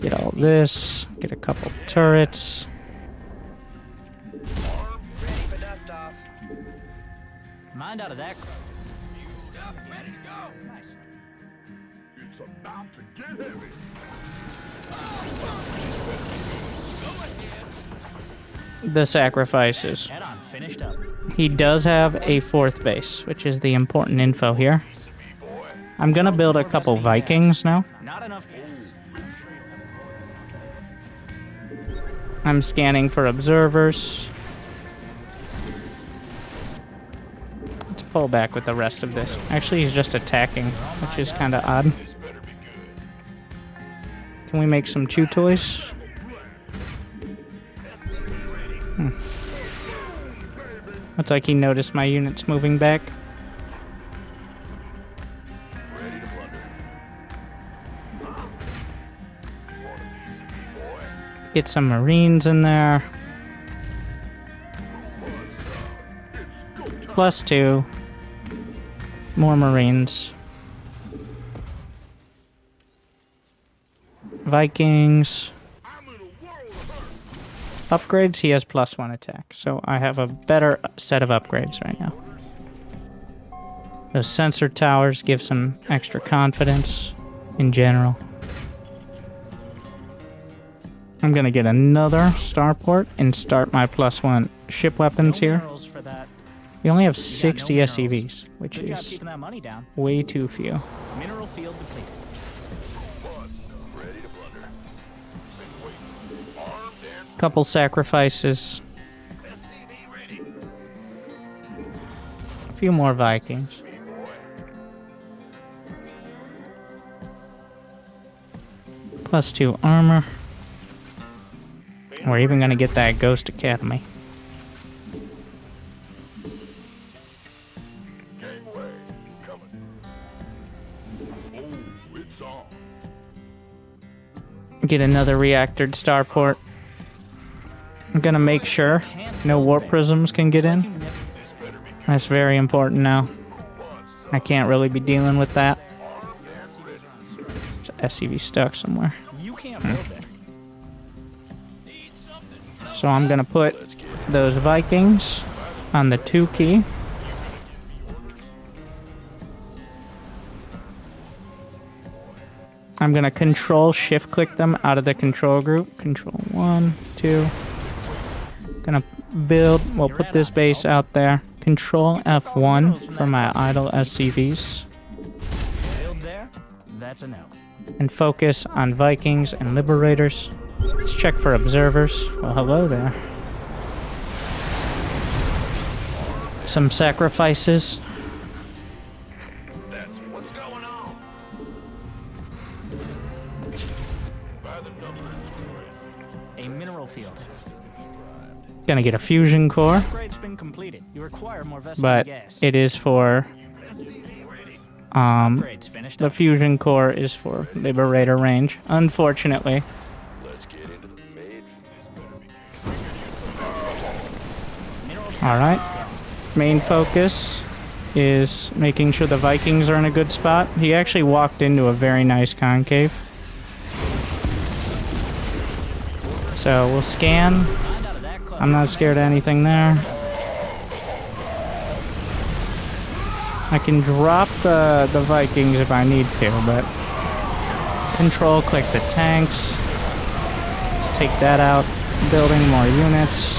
Get all this. Get a couple turrets. Mind out of that. It's about to get heavy. The sacrifices. Add-on finished up. He does have a fourth base, which is the important info here. I'm gonna build a couple Vikings now. Not enough gas. I'm scanning for observers. pull back with the rest of this. Actually, he's just attacking, which is kind of odd. Can we make some chew toys? Looks like he noticed my units moving back. Get some Marines in there. +2. More Marines. Vikings. Upgrades, he has +1 attack. So I have a better set of upgrades right now. Those sensor towers give some extra confidence in general. I'm gonna get another starport and start my +1 ship weapons here. We only have 60 SCVs, which is way too few. Mineral field depleted. Couple sacrifices. A few more Vikings. +2 armor. We're even gonna get that Ghost Academy. Get another reactored starport. I'm gonna make sure no warp prisms can get in. That's very important now. I can't really be dealing with that. There's an SCV stuck somewhere. So I'm gonna put those Vikings on the 2 key. I'm gonna control shift click them out of the control group. Control 1, 2. Gonna build, we'll put this base out there. Control F1 for my idle SCVs. Build there. That's a no. And focus on Vikings and Liberators. Let's check for observers. Well, hello there. Some sacrifices. That's what's going on. A mineral field. Gonna get a fusion core, Upgrade's been completed. You require more vessel but gas. it is for Upgrade's finished the up. fusion core is for Liberator range. Unfortunately, Let's get into the mid. all right. Main focus is making sure the Vikings are in a good spot. He actually walked into a very nice concave. So we'll scan. I'm not scared of anything there. I can drop the Vikings if I need to, but control click the tanks. Let's take that out. Building more units.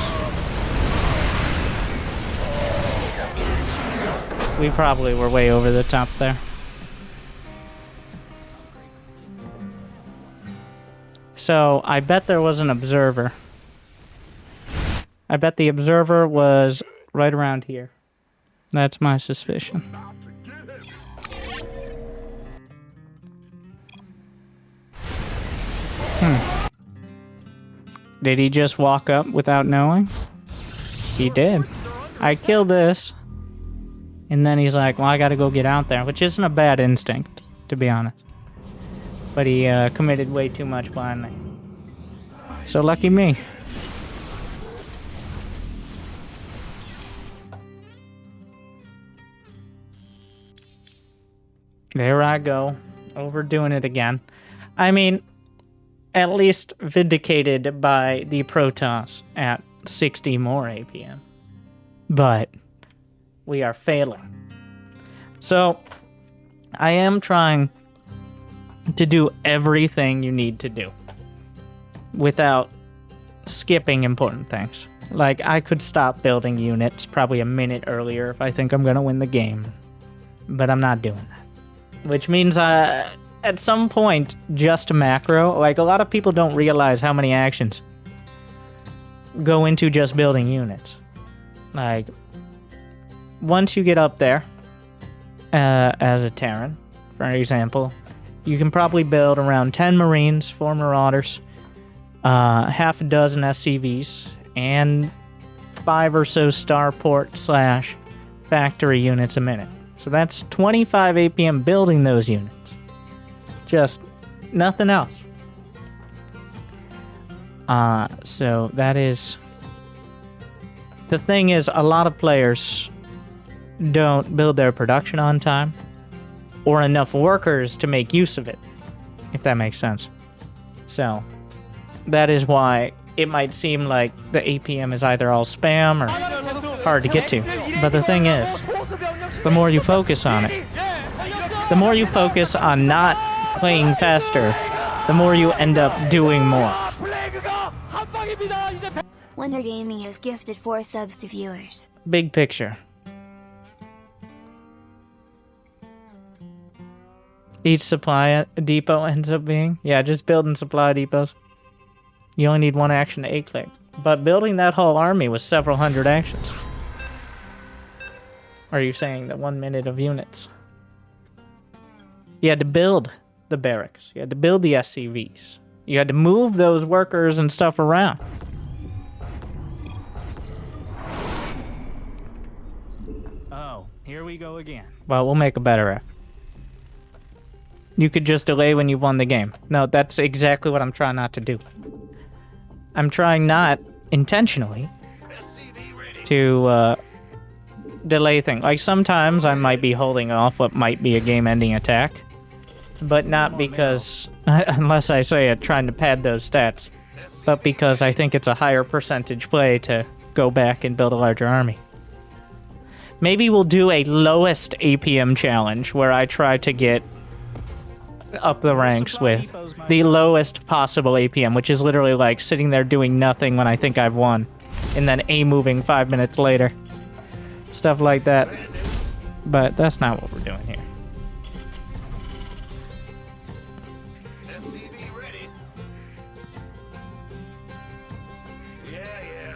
We probably were way over the top there. So I bet there was an observer. I bet the observer was right around here. That's my suspicion. Did he just walk up without knowing? He did. I killed this. And then he's like, well, I gotta go get out there. Which isn't a bad instinct, to be honest. But he committed way too much blindly. So lucky me. There I go. Overdoing it again. I mean, at least vindicated by the Protoss at 60 more APM. But we are failing. So, I am trying to do everything you need to do without skipping important things. Like, I could stop building units probably a minute earlier if I think I'm going to win the game. But I'm not doing that. Which means at some point, just macro, like a lot of people don't realize how many actions go into just building units. Like, once you get up there, as a Terran, for example, you can probably build around 10 Marines, 4 Marauders, half a dozen SCVs, and 5 or so starport / factory units a minute. So that's 25 APM building those units. Just nothing else. So that is... The thing is, a lot of players don't build their production on time, or enough workers to make use of it, if that makes sense. So, that is why it might seem like the APM is either all spam or hard to get to. But the thing is, the more you focus on it, the more you focus on not playing faster, the more you end up doing more. Wonder Gaming has gifted 4 subs to viewers. Big picture. Each supply depot ends up being? Yeah, just building supply depots. You only need 1 action to 8-click. But building that whole army was several hundred actions. Or are you saying that 1 minute of units? You had to build the barracks. You had to build the SCVs. You had to move those workers and stuff around. Oh, here we go again. Well, we'll make a better app. You could just delay when you won the game. No, that's exactly what I'm trying not to do. I'm trying not, intentionally, to delay things. Like, sometimes I might be holding off what might be a game-ending attack. But not because, unless I say it, trying to pad those stats. But because I think it's a higher percentage play to go back and build a larger army. Maybe we'll do a lowest APM challenge where I try to get up the ranks with the lowest possible APM, which is literally like sitting there doing nothing when I think I've won, and then A-moving 5 minutes later. Stuff like that. But that's not what we're doing here. SCV ready. Yeah.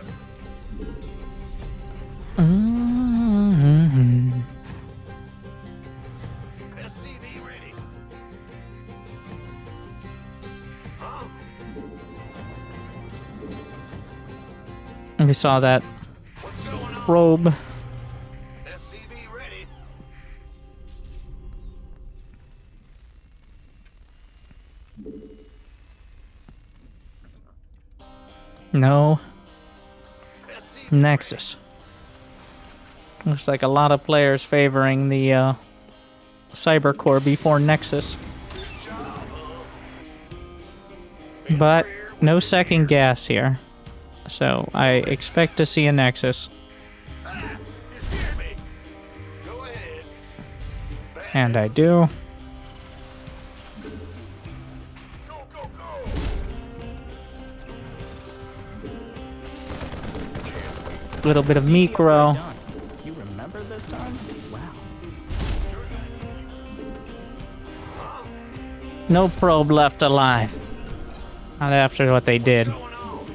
SCV ready. Huh? We saw that What's going on? robe. SCV ready. No. SCV Nexus. Looks like a lot of players favoring the Cyber Core before Nexus. But no second gas here. So I expect to see a Nexus. You scared me. Go ahead. And I do. Go. Little bit of CC micro. done. You remember this time? Wow. No probe left alive. Not after what they did. Going on?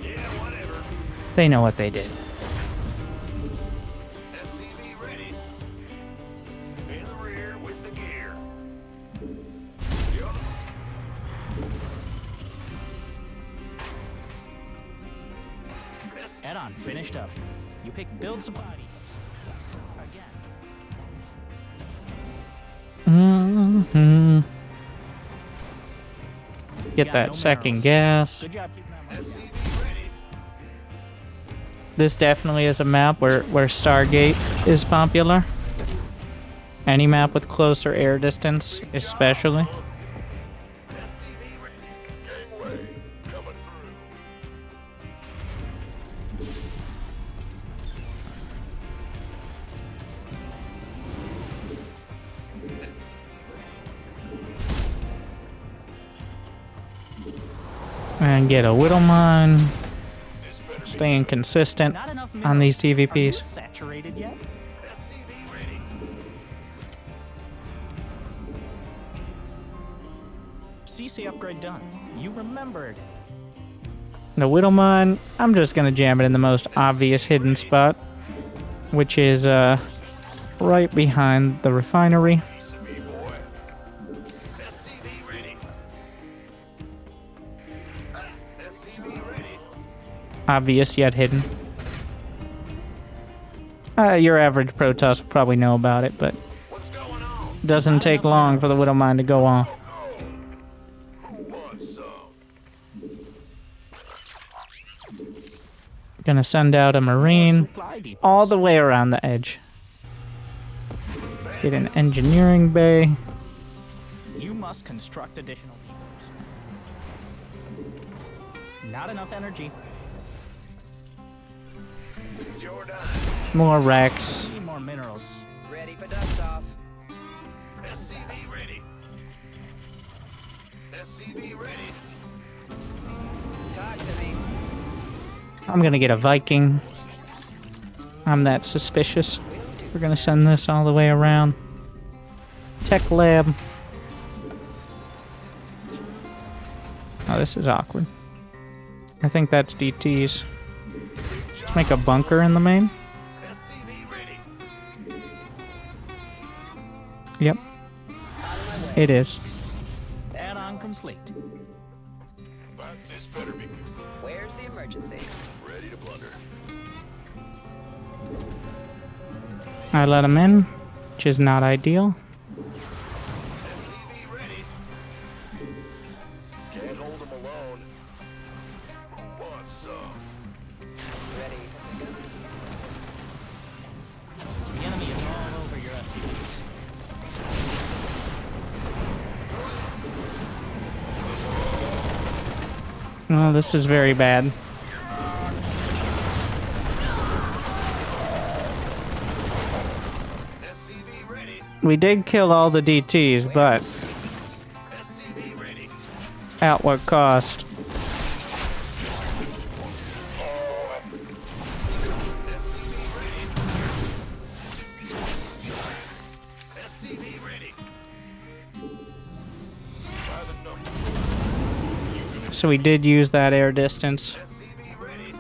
Yeah, whatever. They know what they did. SCV ready. In the rear with the gear. Yup. Add-on finished up. You pick build supply. Again. hmm Get Got that no second minerals. gas. Good job keeping that money. SCV ready. This definitely is a map where Stargate is popular. Any map with closer air distance, especially. SCV ready. Gangway coming through. And get a Whittle Mine. Staying consistent Not enough on these minerals. Are you TVPs. saturated yet? SCV ready. CC upgrade done. You remembered. The Whittle Mine, I'm just gonna jam it in the most obvious hidden spot. which is right behind the refinery. Piece of me, boy. SCV ready. SCV ready. Obvious yet hidden. Your average Protoss will probably know about it, but What's going on? doesn't take long for the Widowmine to go off. Who wants some? Gonna send out a Marine Supply depots. all the way around the edge. Get an engineering bay. You must construct additional depots. Not enough energy. It's your dime. More Rex. Need more minerals. Ready for dust off. SCV ready. SCV ready. Talk to me. I'm gonna get a Viking. I'm that suspicious. We're gonna send this all the way around. Tech lab. Oh, this is awkward. I think that's DTs. Let's make a bunker in the main. SCV ready. Yep. It is. Add-on complete. But this better be Where's the emergency? ready to plunder. I let him in, which is not ideal. SCV ready. Can't hold them alone. Who wants some? Ready. The enemy is all over your SCVs. Oh, this is very bad. SCV ready. We did kill all the DTs, but SCV ready. at what cost? SCV ready. By the number. So we did use that air distance. SCV ready.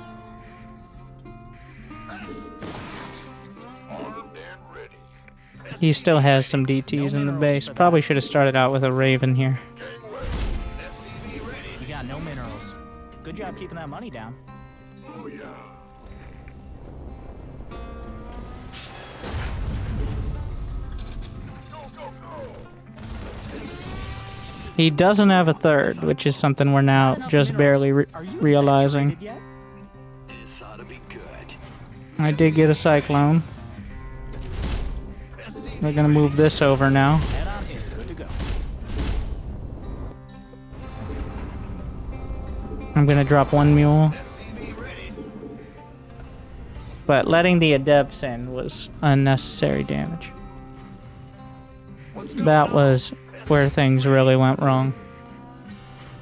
Armed and ready. He still has some DTs in the base. Probably should have started out with a Raven here. Gangway. SCV ready. You got no minerals. Good job keeping that money down. Oh yeah. Go, go, go. He doesn't have a third, which is something we're now Not enough just minerals. barely Are you realizing. saturated yet? This ought to be good. I did get a Cyclone. We're gonna move this over now. Add-on is good to go. I'm gonna drop one mule. SCV ready. But letting the Adepts in was unnecessary damage. That was where things really went wrong.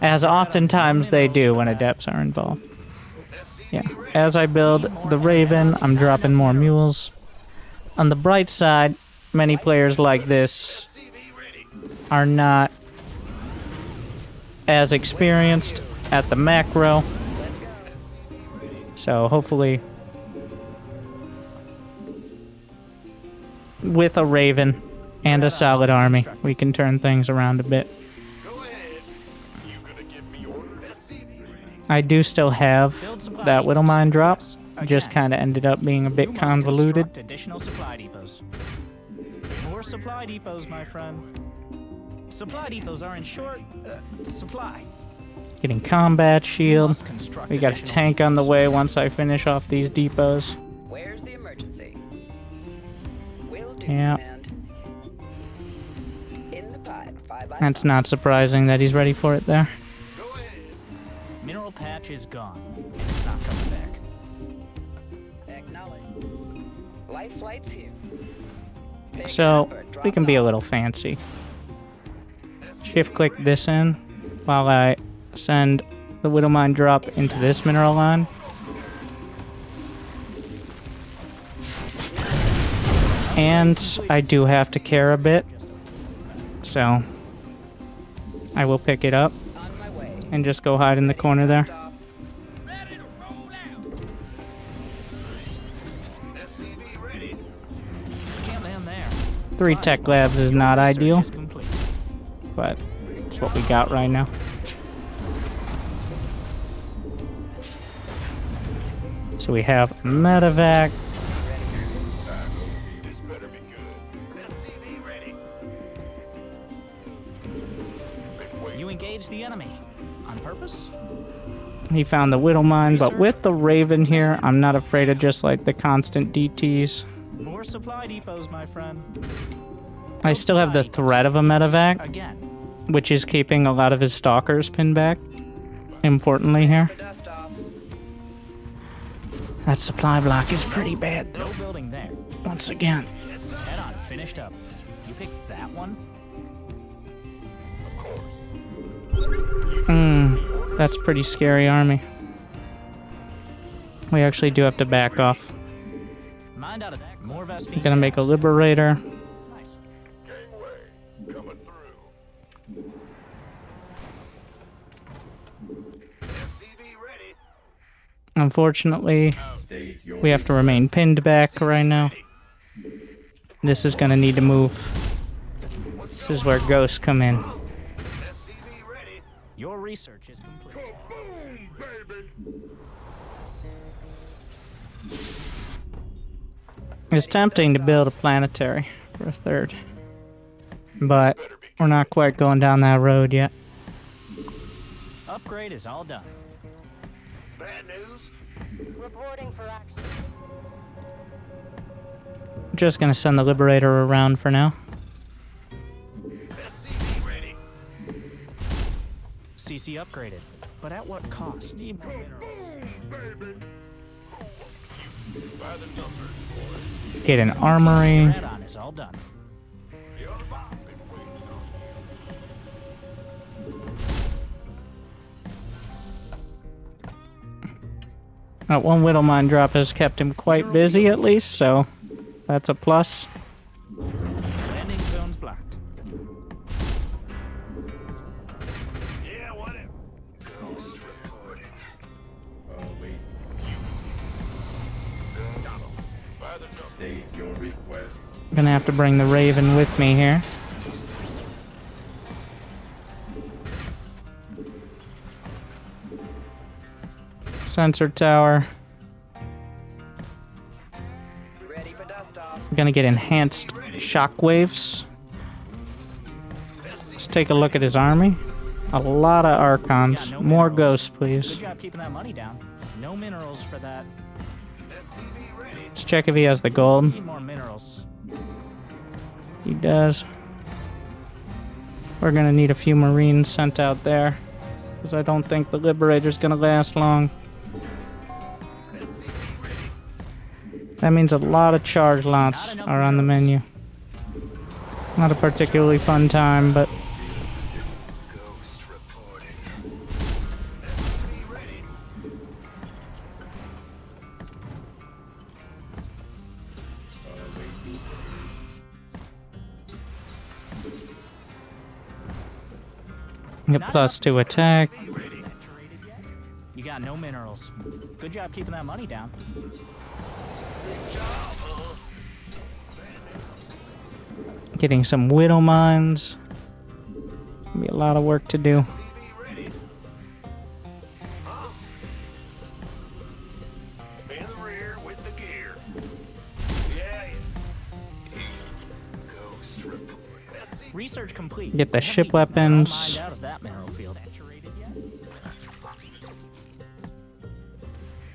As oftentimes they do when Adepts are involved. Yeah, as I build the Raven, I'm dropping more mules. On the bright side, many players like this are not as experienced at the macro. So hopefully with a Raven and a solid army, we can turn things around a bit. Go ahead. You gonna give me orders? SCV ready. I do still have Build supply that depots. Widowmine drop, just Again, kind of ended up being a you bit must convoluted. construct additional supply depots. More supply depots, my friend. Supply depots are in short supply. Getting combat You shield. must construct We got a additional tank on the depots. way once I finish off these depots. Where's the emergency? Will do, Yeah. command. In the pipe. 5 by That's 5. not surprising that he's ready for it there. Go ahead. Mineral patch is gone. It's not coming back. Acknowledge. Life flight's here. Pick So up or drop we can be a off. little fancy. Shift click this in while I send the Widowmine drop into this mineral line. And I do have to care a bit, so I will pick it up On my way. and just go hide in the corner there. Stop. SCV ready. 3 tech labs is not Research ideal, is complete. but it's what we got right now. So we have medevac. This better be good. SCV ready. Been waiting. You engaged the enemy. On purpose? He found the Whittle Mine, but with the Raven here, I'm not afraid of just like the constant DTs. More supply depots, my friend. I still have the threat of a medevac, Again. which is keeping a lot of his stalkers pinned back. Importantly here. That supply block is pretty bad though, No building there. once again. Head on, finished up. You picked that one? That's a pretty scary army. We actually do have to back off. Mind out of that. More Vespine. We're gonna make a Liberator. Nice. Gangway coming through. SCV ready. Unfortunately, we have to remain pinned back right now. This is gonna need to move. This is where ghosts come in. SCV ready. Your research is complete. Boom, baby. It's tempting to build a planetary for a 3rd, but we're not quite going down that road yet. Upgrade is all done. Bad news. Reporting for action. Just gonna send the Liberator around for now. SCV ready. CC upgraded. But at what cost? Need more minerals. Baby. By the numbers, boys. Get an armory. Head on is all done. The other bomb been waiting on. That one Whittle Mine drop has kept him quite busy at least, so that's a plus. Landing zones blocked. Yeah, whatever. Ghost reporting. Oh, wait. By the numbers. State your request. I'm gonna have to bring the Raven with me here. Sensor tower. Ready for dust off. I'm gonna get enhanced shockwaves. Let's take a look at his army. A lot of Archons. Yeah, no More minerals. ghosts, Good please. job keeping that money down. No minerals for that. SCV ready. Let's check if he has the gold. Need more minerals. He does. We're gonna need a few Marines sent out there, because I don't think the Liberator's gonna last long. That means a lot of charge lots are on the menu. Not a particularly fun time, but Ghost reporting. SCV ready. get +2 attack. You got no minerals. Good job keeping that money down. Getting some Whittle Mines. Gonna be a lot of work to do. ready. In the rear with the gear. Yeah. Ghost report. Research complete. Get the Haven't ship even got weapons. mined out of that mineral field.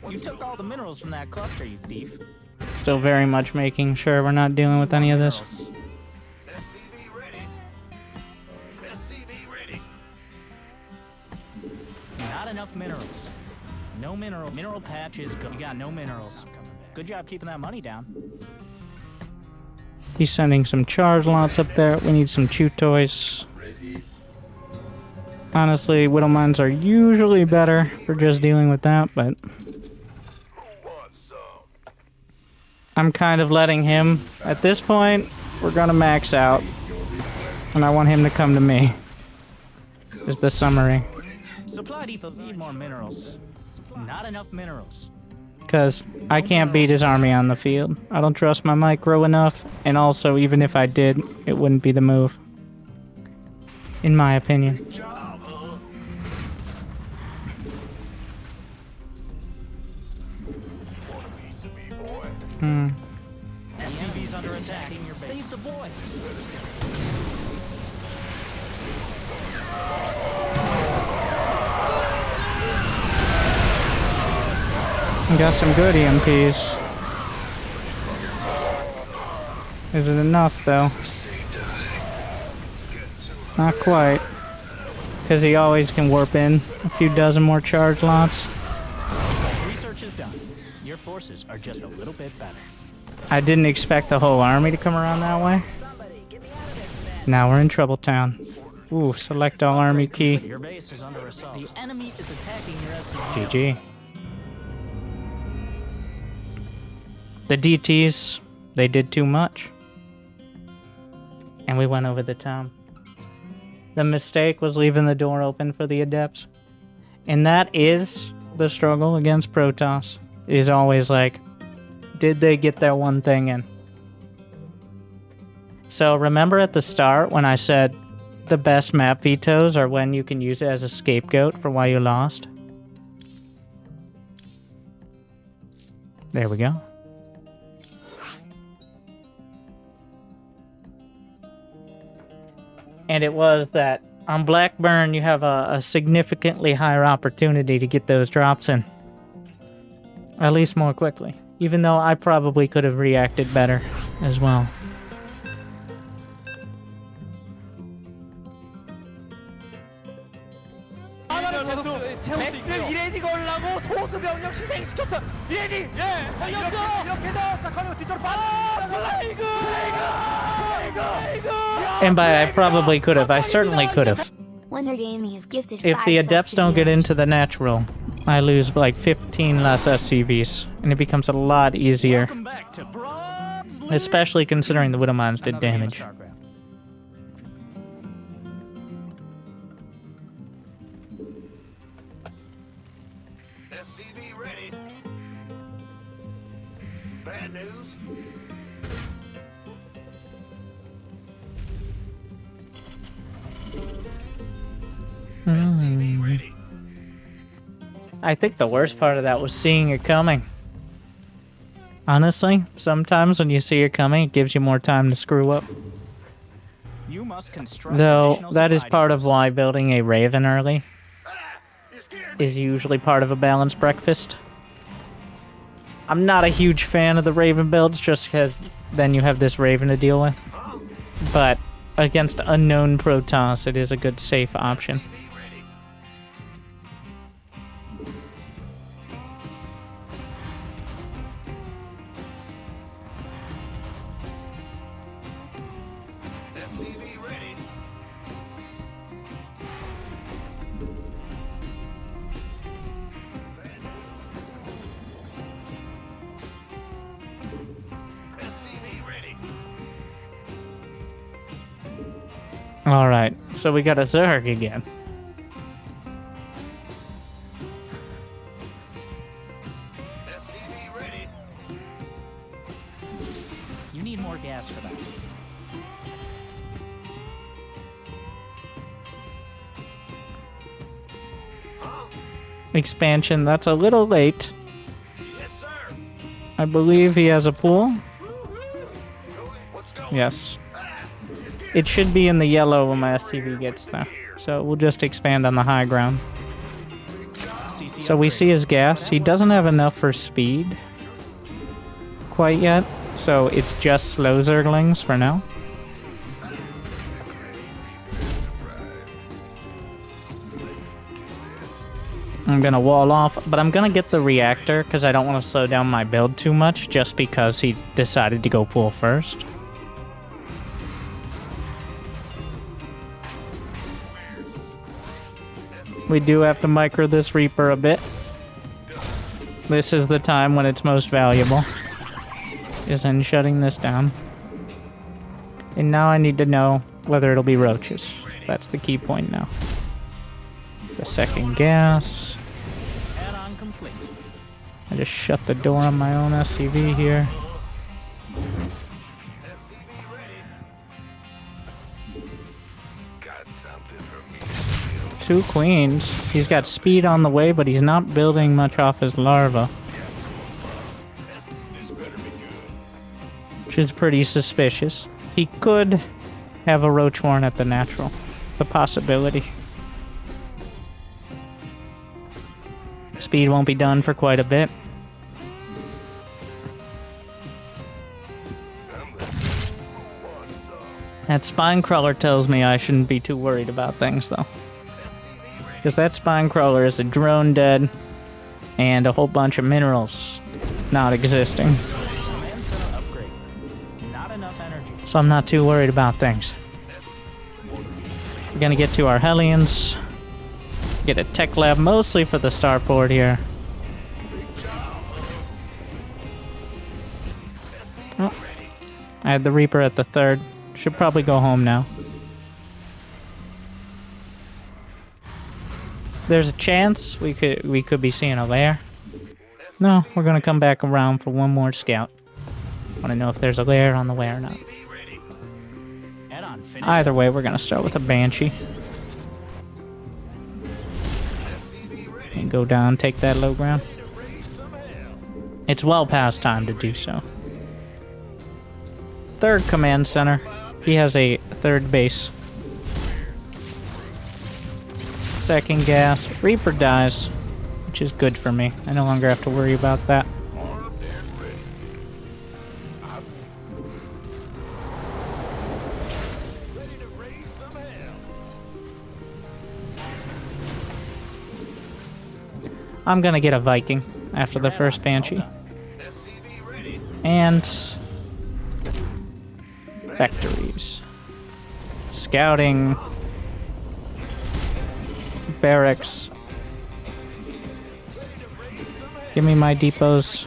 You took all the minerals from that cluster, you thief. Still very much making sure we're not dealing with any of this. SCV ready. SCV ready. Not enough minerals. No mineral. Mineral patch is good. You got no minerals. Good job keeping that money down. He's sending some charge lots up there. We need some chew toys. Ready. Honestly, Whittle Mines are usually better for just dealing with that, but Who wants some? I'm kind of letting him. At this point, we're gonna max out, and I want him to come to me. Is the summary. Supply depots need more minerals. Not enough minerals. Because I can't beat his army on the field. I don't trust my micro enough, and also, even if I did, it wouldn't be the move. In my opinion. Job, huh? Want a piece of me, boy? SCV's under attack. Save the boys. Got some good EMPs. Is it enough, though? Not quite. Because he always can warp in a few dozen more charge lots. Research is done. Your forces are just a little bit better. I didn't expect the whole army to come around that way. Now we're in Trouble Town. Ooh, select all army key. Your base is under assault. The enemy is attacking your SCV. GG. The DTs, they did too much. And we went over the town. The mistake was leaving the door open for the adepts. And that is the struggle against Protoss. It is always like, did they get their one thing in? So remember at the start when I said the best map vetoes are when you can use it as a scapegoat for why you lost? There we go. And it was that on Blackburn you have a significantly higher opportunity to get those drops in. At least more quickly. Even though I probably could have reacted better as well. And by I probably could have, I certainly could have. Wonder Gaming is gifted If 5 the adepts don't get subs to into the natural, I lose like 15 less SCVs, and it becomes a lot easier. Welcome back to Bronze League. Especially considering the Widow Mines did Another game of damage. StarCraft. SCV ready. Bad news. SCV ready. I think the worst part of that was seeing it coming. Honestly, sometimes when you see it coming, it gives you more time to screw up. You must construct Though, additional that is supply part of depots. why building a Raven early You scared me. is usually part of a balanced breakfast. I'm not a huge fan of the Raven builds just because then you have this Raven to deal with. But against unknown Protoss, it is a good safe option. SCV ready. SCV ready. SCV ready. Alright, so we got a Zerg again. SCV ready. You need more gas for that. Expansion, that's a little late. Yes, sir. I believe he has a pool. What's going? Yes. It should be in the yellow when my SCV gets there. So we'll just expand on the high ground. CC So we upgrade. see his gas. He doesn't have enough for speed quite yet. So it's just slow Zerglings for now. I'm gonna wall off, but I'm gonna get the reactor because I don't want to slow down my build too much just because he decided to go pool first. We do have to micro this Reaper a bit. This is the time when it's most valuable. Is in shutting this down. And now I need to know whether it'll be roaches. That's the key point now. The second gas. Add-on complete. I just shut the door on my own SCV here. Got something for me. 2 queens. He's got speed on the way, but he's not building much off his larva. Which is pretty suspicious. He could have a roach warren at the natural. The possibility. Speed won't be done for quite a bit. That spine crawler tells me I shouldn't be too worried about things, though. Because that spine crawler is a drone dead and a whole bunch of minerals not existing. Command center upgrade. Not enough energy. So I'm not too worried about things. We're gonna get to our Hellions. Get a tech lab mostly for the starport here. Oh, I had the Reaper at the 3rd. Should probably go home now. There's a chance we could be seeing a lair. No, we're gonna come back around for one more scout. Want to know if there's a lair on the way or not. Add-on finish. Either way, we're gonna start with a Banshee. And go down, take that low ground. It's well past time to do so. 3rd command center. He has a 3rd base. 2nd gas. Reaper dies, which is good for me. I no longer have to worry about that. I'm gonna get a Viking after the first Banshee. And factories. Scouting. Barracks. Give me my depots.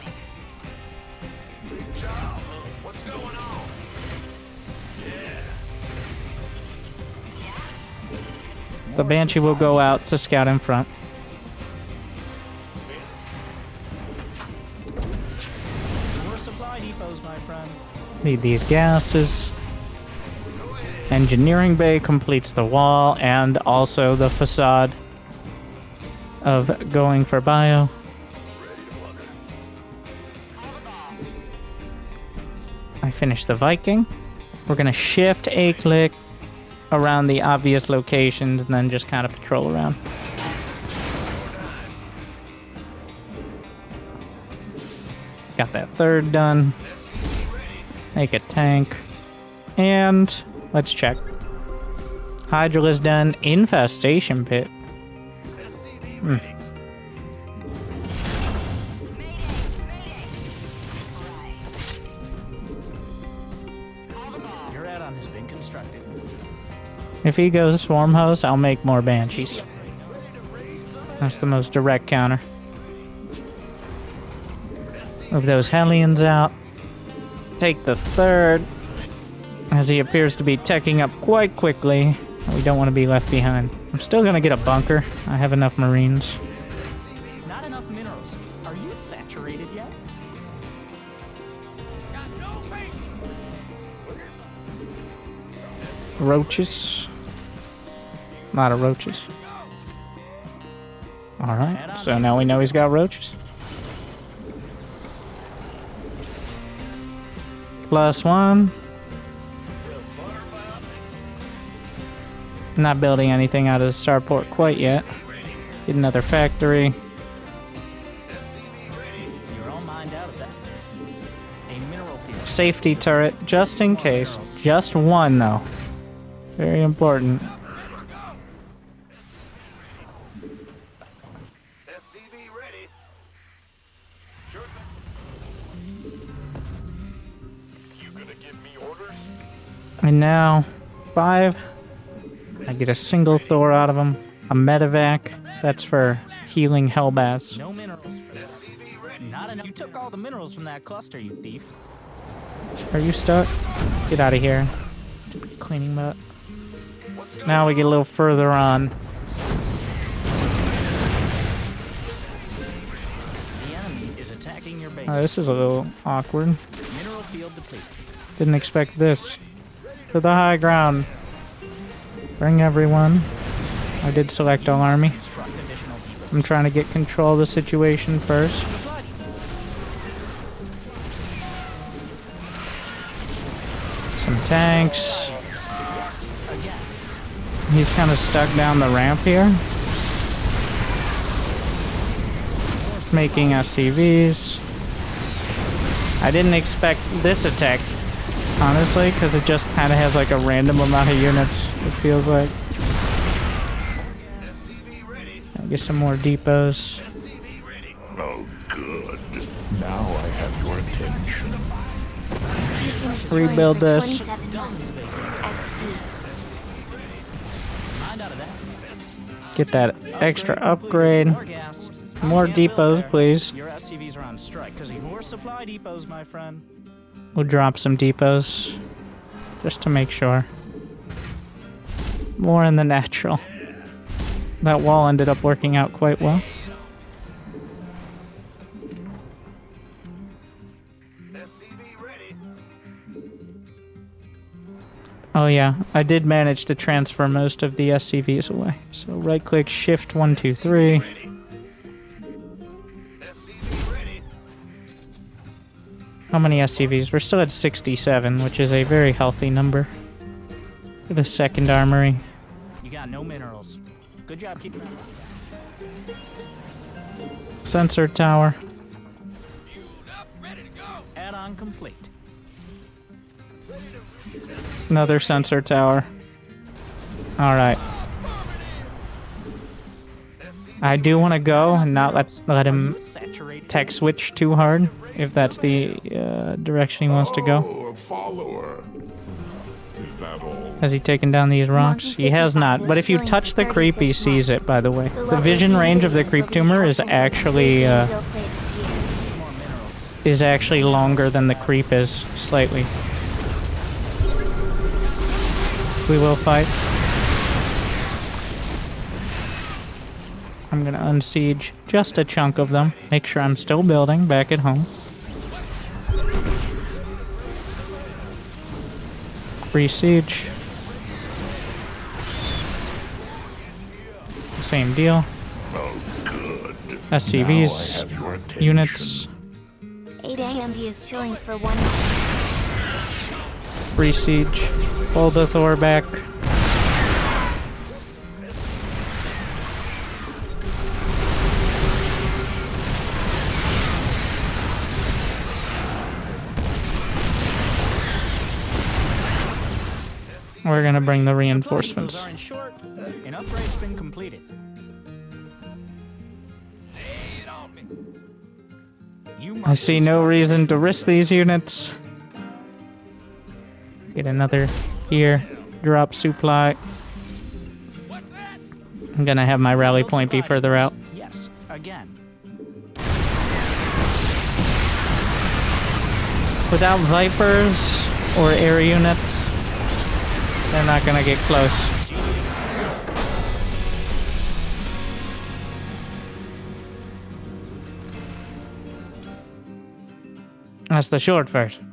The Banshee will go out to scout in front. More supply depots, my friend. Need these gases. Engineering bay completes the wall and also the facade of going for bio. I finished the Viking. We're gonna shift a click around the obvious locations and then just kind of patrol around. Got that 3rd done. Make a tank. And let's check. Hydralisk done. Infestation pit. Your add-on has been constructed. If he goes swarm host, I'll make more Banshees. That's the most direct counter. Move those Hellions out. Take the 3rd, as he appears to be teching up quite quickly. We don't want to be left behind. I'm still going to get a bunker. I have enough Marines. Not enough minerals. Are you saturated yet? Roaches. A lot of roaches. Alright, so now we know he's got roaches. +1. Not building anything out of the starport quite yet. Get another factory. You're all mined out of that. A mineral field. Safety turret, just in case. Just one, though. Very important. SCV ready. You gonna give me orders? And now, 5. I get a single Thor out of him. A medevac. That's for healing hellbats. No minerals. Not enough. You took all the minerals from that cluster, you thief. Are you stuck? Get out of here. Stupid cleaning butt. Now we get a little further on. The enemy is base. Oh, this is a little awkward. Mineral field depleted. Didn't expect this. To the high ground. Bring everyone. I did select all army. Construct additional depots. I'm trying to get control of the situation first. Supply depot. Some tanks. Again. He's kind of stuck down the ramp here. Making SCVs. I didn't expect this attack, honestly, because it just kind of has like a random amount of units, it feels like. I'll get some more depots. Oh, good. Now I have your attention. Rebuild this. 27 months. XT. Mind out of that. Get that extra upgrade. More gas. More Can't depots, build there. please. Your SCVs are on strike because more supply depots, my friend. We'll drop some depots just to make sure. More in the natural. That wall ended up working out quite well. Oh yeah, I did manage to transfer most of the SCVs away. So right click, shift 1, 2, 3. How many SCVs? We're still at 67, which is a very healthy number for the second armory. You got no minerals. Good job keeping that up. Sensor tower. Add-on complete. Another sensor tower. Alright. I do want to go and not let him Saturate. tech switch too hard, if that's the direction he wants to go. Oh, a follower. Is that all? Has he taken down these rocks? He has not, but if you touch the creep, he sees it, by the way. The vision range of the creep tumor is actually longer than the creep is, slightly. We will fight. I'm gonna unsiege just a chunk of them. Make sure I'm still building back at home. Re-siege. Same deal. Oh, good. SCVs, Now I have your attention. units, 8 AMB is chilling for 1 month. re-siege. Pull the Thor back. We're gonna bring the reinforcements. Supply depots are in short. An upgrade's been completed. I see no reason to risk these units. Get another here. Drop supply. I'm gonna have my rally point be further out. Yes, again. Without Vipers or air units, they're not gonna get close. That's the short version.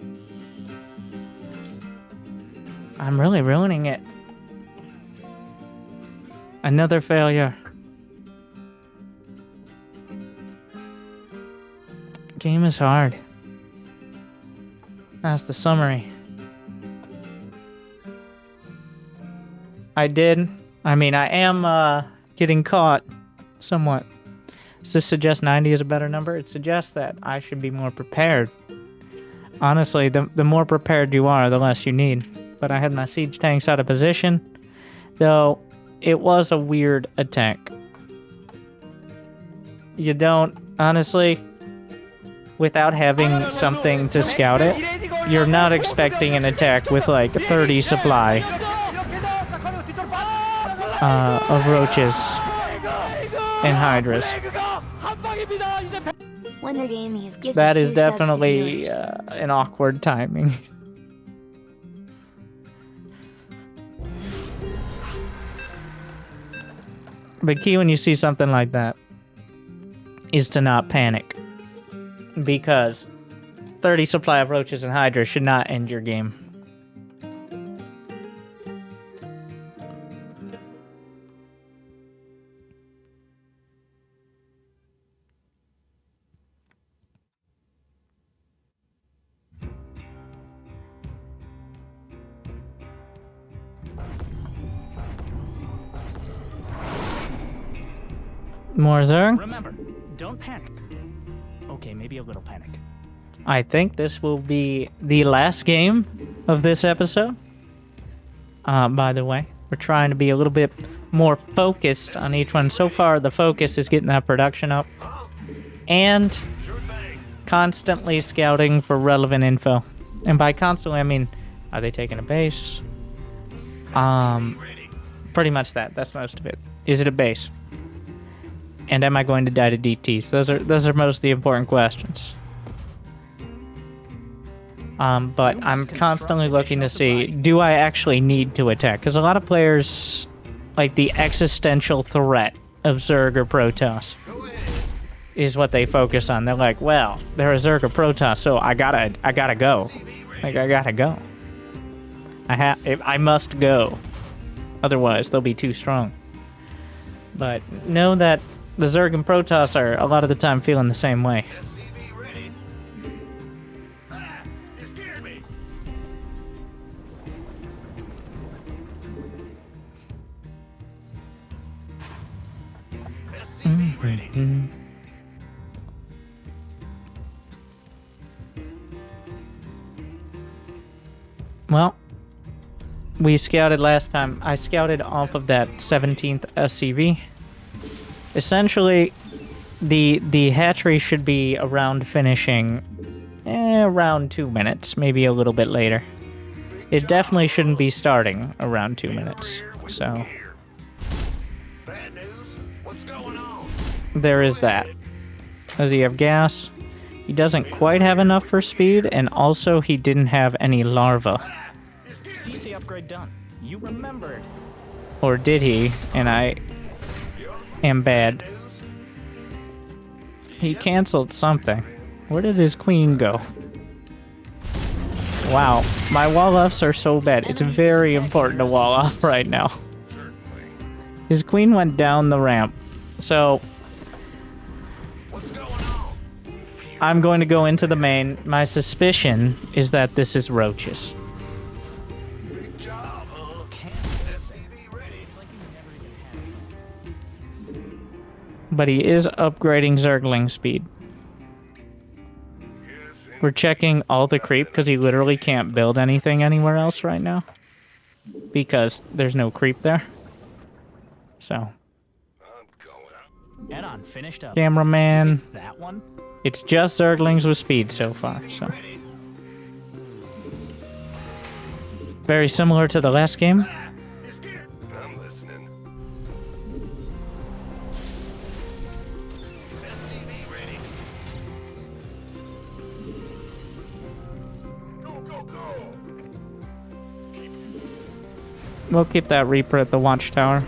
I'm really ruining it. Another failure. Game is hard. That's the summary. I am getting caught somewhat. Does this suggest 90 is a better number? It suggests that I should be more prepared. Honestly, the more prepared you are, the less you need. But I had my siege tanks out of position, though it was a weird attack. You don't, honestly, without having something to scout it, you're not expecting an attack with like 30 supply of roaches and hydras. Wonder Gaming is gifted That is 2 subs to definitely viewers. an awkward timing. The key when you see something like that is to not panic. because 30 supply of roaches and hydra should not end your game. More Zerg? Remember, don't panic. Okay, maybe a little panic. I think this will be the last game of this episode. By the way, we're trying to be a little bit more focused on each one. So far, the focus is getting that production up and constantly scouting for relevant info. And by constantly, I mean, are they taking a base? Pretty much that. That's most of it. Is it a base? And am I going to die to DTs? Those are most of the important questions. But I'm constantly looking to see, do I actually need to attack? Because a lot of players, like the existential threat of Zerg or Protoss, is what they focus on. They're like, well, they're a Zerg or Protoss, so I gotta go. Like, I gotta go. I must go. Otherwise, they'll be too strong. But know that the Zerg and Protoss are a lot of the time feeling the same way. SCV ready. You scared me. SCV ready. Well, we scouted last time. I scouted off of that 17th SCV. Essentially, the hatchery should be around finishing around 2 minutes, maybe a little bit later. It definitely shouldn't be starting around 2 minutes, so Bad news. What's going on? there is that. Does he have gas? He doesn't quite have enough for speed, and also he didn't have any larvae. CC upgrade done. You remembered. Or did he? And I am bad. He canceled something. Where did his queen go? Wow, my wall offs are so bad. It's very important to wall off right now. His queen went down the ramp. So I'm going to go into the main. My suspicion is that this is roaches. Big job, huh? SCV ready. It's like you never even had. But he is upgrading Zergling speed. We're checking all the creep because he literally can't build anything anywhere else right now. Because there's no creep there. So, I'm going. Head on, finished up. cameraman. That one? It's just Zerglings with speed so far, so. Very similar to the last game. You scared? I'm listening. SCV ready. Go, go, go. We'll keep that Reaper at the watchtower.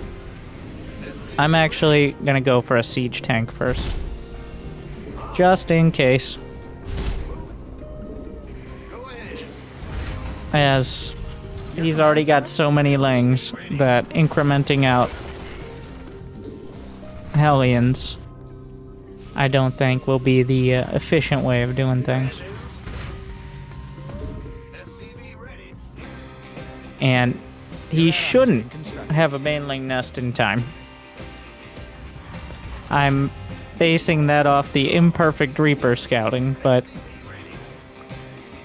I'm actually gonna go for a siege tank first. Just in case. As he's already got so many lings that incrementing out Hellions, I don't think will be the efficient way of doing things. SCV ready. And he shouldn't have a Baneling nest in time. I'm basing that off the imperfect Reaper scouting, but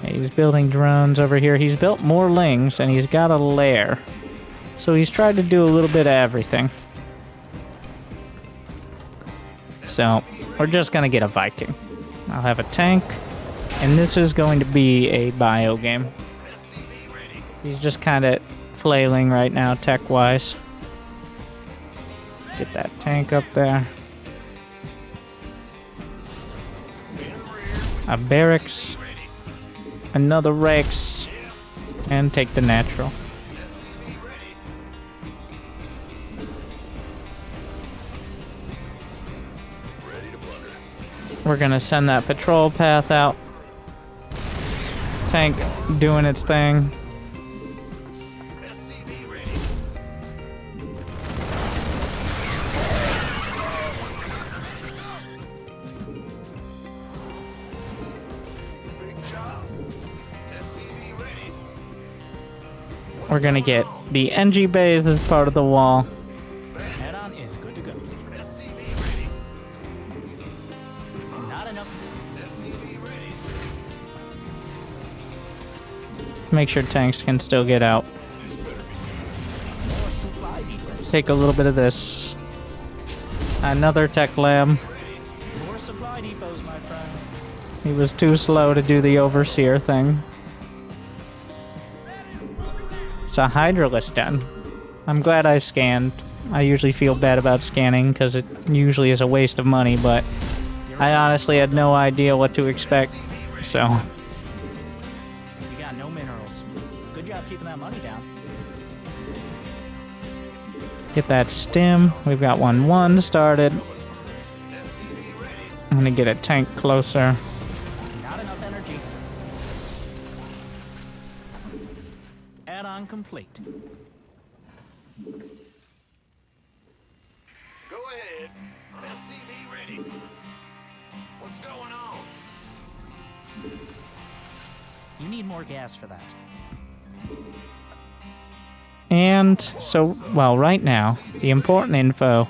he's building drones over here. He's built more lings, and he's got a lair. So he's tried to do a little bit of everything. So, we're just gonna get a Viking. I'll have a tank, and this is going to be a bio game. He's just kind of flailing right now, tech-wise. Get that tank up there. A barracks, another Rex, and take the natural. We're gonna send that patrol path out. Tank doing its thing. SCV ready. Big job. SCV ready. We're gonna get the NG base as part of the wall. Add-on is good to go. SCV ready. Not enough. SCV ready. Make sure tanks can still get out. More supply depots. Take a little bit of this. Another tech lab. More supply depots, my friend. He was too slow to do the overseer thing. It's a Hydralisk den. I'm glad I scanned. I usually feel bad about scanning because it usually is a waste of money, but I honestly had no idea what to expect, so. You got no minerals. Good job keeping that money down. Get that stim. We've got 1-1 started. I'm gonna get a tank closer. Not enough energy. Add-on complete. Go ahead. SCV ready. What's going on? You need more gas for that. And so, well, right now, the important info,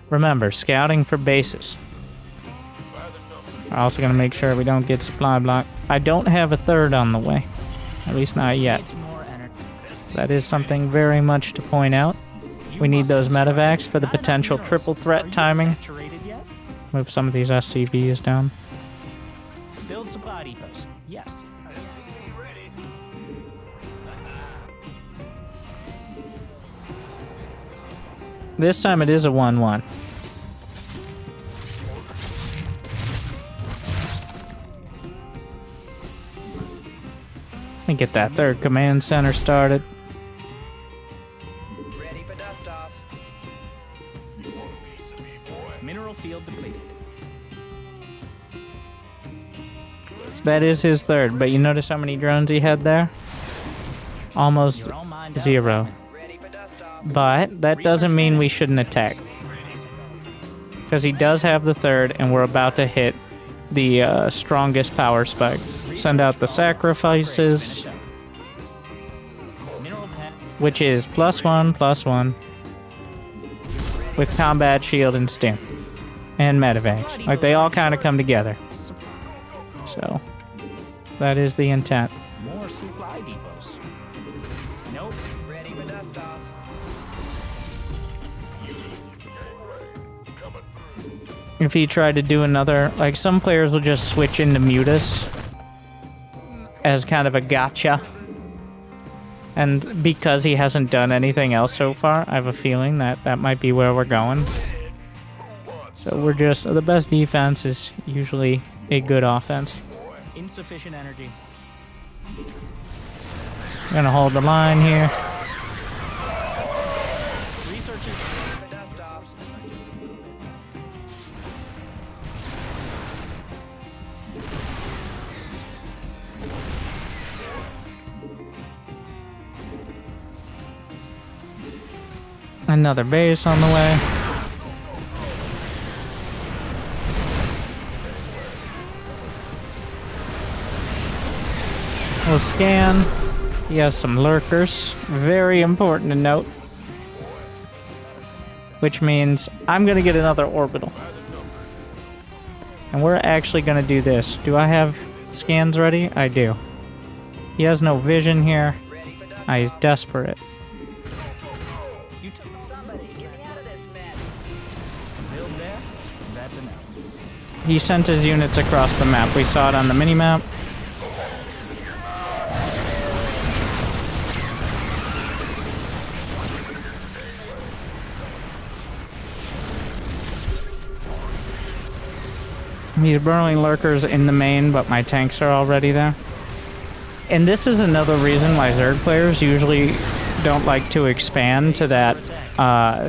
remember, scouting for bases. We're also going to make sure we don't get supply block. I don't have a third on the way, at least not yet. Needs more energy. That is something very much to point out. We need those medevacs for the potential triple threat timing. Saturated yet? Move some of these SCVs down. Build supply depots. Yes. SCV ready. This time it is a 1-1. Let me get that third command center started. Ready for dust off. You want a piece of me, boy? Mineral field depleted. That is his third, but you notice how many drones he had there? Almost Your own mind out. 0. Ready for dust off. But that doesn't mean we shouldn't attack. Because he does have the third, and we're about to hit the strongest power spike. Send out the sacrifices, Mineral pack. which is +1/+1 with combat shield and stim and medevacs. Like, they all kind of come together. So that is the intent. More supply depots. Nope. Ready for dust off. If he tried to do another, like, some players will just switch into Mutus as kind of a gotcha. And because he hasn't done anything else so far, I have a feeling that that might be where we're going. So we're just, the best defense is usually a good offense. Insufficient energy. Gonna hold the line here. Researchers. For dust off. Another base on the way. We'll scan. He has some lurkers. Very important to note. Which means I'm gonna get another orbital. And we're actually gonna do this. Do I have scans ready? I do. He has no vision here. He's desperate. You took Somebody get me out of this mess. build there. That's enough. He sent his units across the map. We saw it on the mini-map. He's burrowing lurkers in the main, but my tanks are already there. And this is another reason why Zerg players usually don't like to expand to that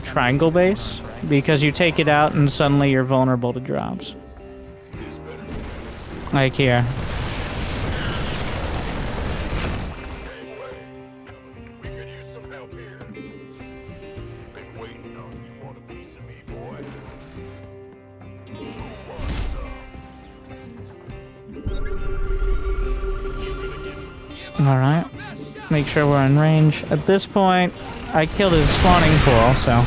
triangle base, because you take it out and suddenly you're vulnerable to drops. Like here. We could use some help here. Been waiting on you. Want a piece of me, boy? Who wants some? Alright. Make sure we're in range. At this point, I killed his spawning pool, so.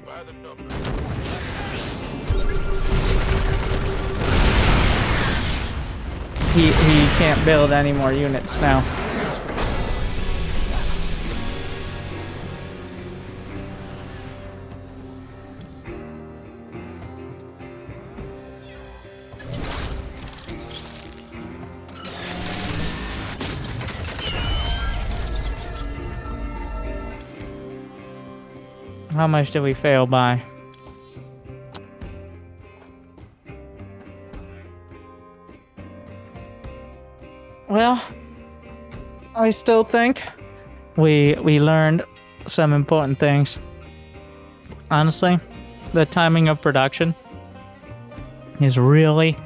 By the number. He can't build any more units now. How much did we fail by? Well, I still think we learned some important things. Honestly, the timing of production is really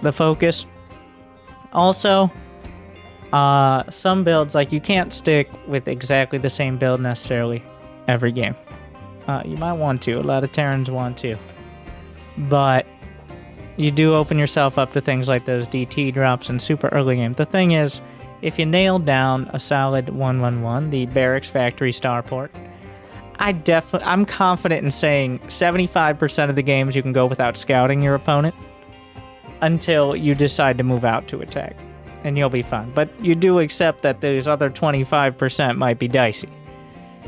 the focus. Also, some builds, like, you can't stick with exactly the same build necessarily every game. You might want to. A lot of Terrans want to. But you do open yourself up to things like those DT drops in super early game. The thing is, if you nail down a solid 1-1-1, the Barracks Factory Starport, I'm confident in saying 75% of the games you can go without scouting your opponent until you decide to move out to attack, and you'll be fine. But you do accept that those other 25% might be dicey.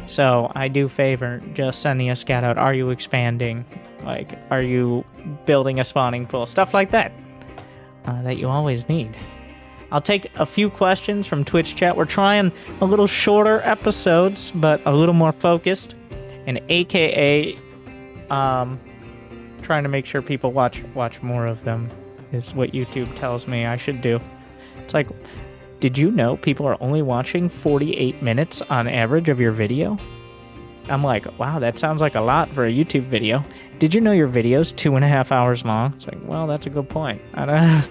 So I do favor just sending a scout out. Are you expanding? Like, are you building a spawning pool? Stuff like that. That you always need. I'll take a few questions from Twitch chat. We're trying a little shorter episodes, but a little more focused. And AKA, trying to make sure people watch more of them is what YouTube tells me I should do. It's like, did you know people are only watching 48 minutes on average of your video? I'm like, wow, that sounds like a lot for a YouTube video. Did you know your video's 2.5 hours long? It's like, well, that's a good point. I don't.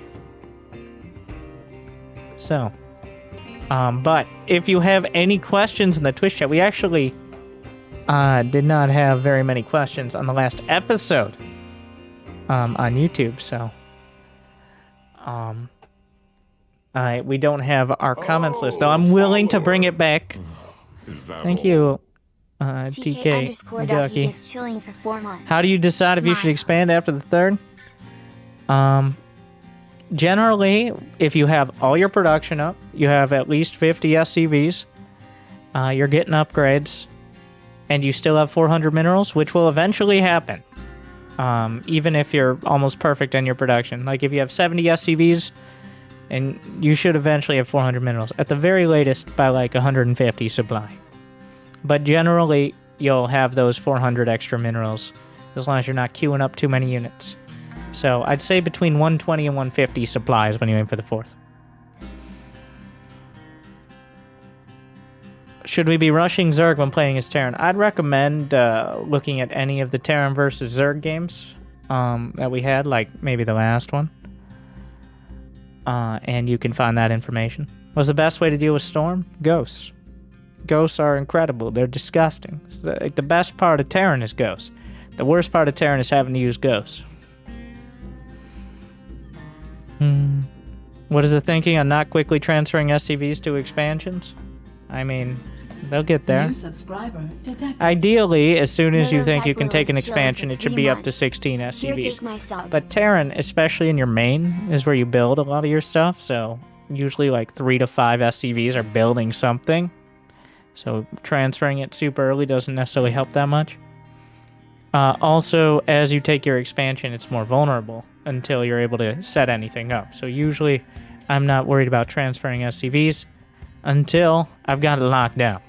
So, but if you have any questions in the Twitch chat, we actually did not have very many questions on the last episode on YouTube, so we don't have our comments list, though. I'm willing to bring it back. Thank you, TK Ducky. Just chilling for 4 months. How do you decide if you should expand after the third? Generally, if you have all your production up, you have at least 50 SCVs, you're getting upgrades, and you still have 400 minerals, which will eventually happen. Even if you're almost perfect in your production. Like, if you have 70 SCVs, and you should eventually have 400 minerals. At the very latest, by like 150 supply. But generally, you'll have those 400 extra minerals, as long as you're not queuing up too many units. So, I'd say between 120 and 150 supplies when you aim for the fourth. Should we be rushing Zerg when playing as Terran? I'd recommend looking at any of the Terran versus Zerg games that we had, like maybe the last one. And you can find that information. What's the best way to deal with Storm? Ghosts. Ghosts are incredible. They're disgusting. The best part of Terran is Ghosts. The worst part of Terran is having to use Ghosts. What is the thinking on not quickly transferring SCVs to expansions? I mean, they'll get there. New subscriber detected. Ideally, as soon as you think you can Motorcycle take an is chilling expansion, for it should 3 be up to months. 16 Here, take SCVs. my sub. But Terran, especially in your main, is where you build a lot of your stuff, so usually like 3 to 5 SCVs are building something. So transferring it super early doesn't necessarily help that much. Also, as you take your expansion, it's more vulnerable until you're able to set anything up. So usually, I'm not worried about transferring SCVs until I've got it locked down.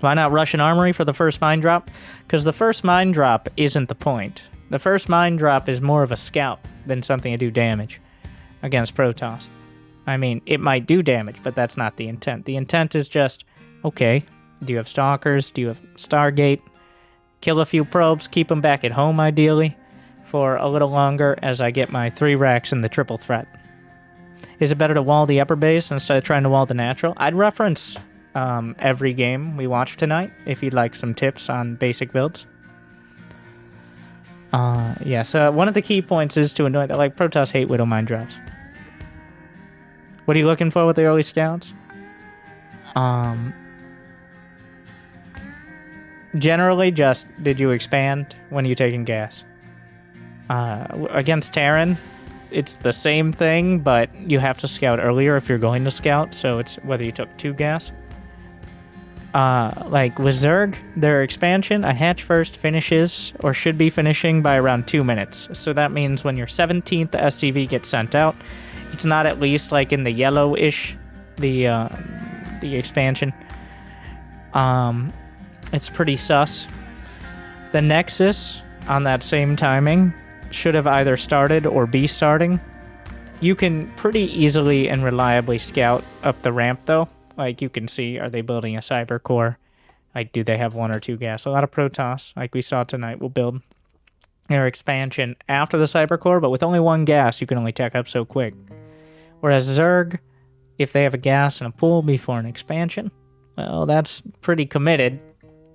Why not rush an armory for the first mine drop? Because the first mine drop isn't the point. The first mine drop is more of a scout than something to do damage against Protoss. I mean, it might do damage, but that's not the intent. The intent is just, Okay. Do you have Stalkers? Do you have Stargate? Kill a few probes, keep them back at home ideally for a little longer as I get my 3 racks in the triple threat. Is it better to wall the upper base instead of trying to wall the natural? I'd reference every game we watched tonight if you'd like some tips on basic builds. Yeah, so one of the key points is to annoy that, like, Protoss hate Widow Mine drops. What are you looking for with the early scouts? Generally, just did you expand when you taking gas? Against Terran, it's the same thing, but you have to scout earlier if you're going to scout, so it's whether you took 2 gas. Like with Zerg, their expansion, a hatch first finishes, or should be finishing by around 2 minutes. So that means when your 17th SCV gets sent out, it's not at least like in the yellow-ish, the expansion. It's pretty sus. The Nexus, on that same timing, should have either started or be starting. You can pretty easily and reliably scout up the ramp, though. Like, you can see, are they building a cyber core? Like, do they have 1 or 2 gas? A lot of Protoss, like we saw tonight, will build their expansion after the cyber core, but with only 1 gas, you can only tech up so quick. Whereas Zerg, if they have a gas and a pool before an expansion, well, that's pretty committed,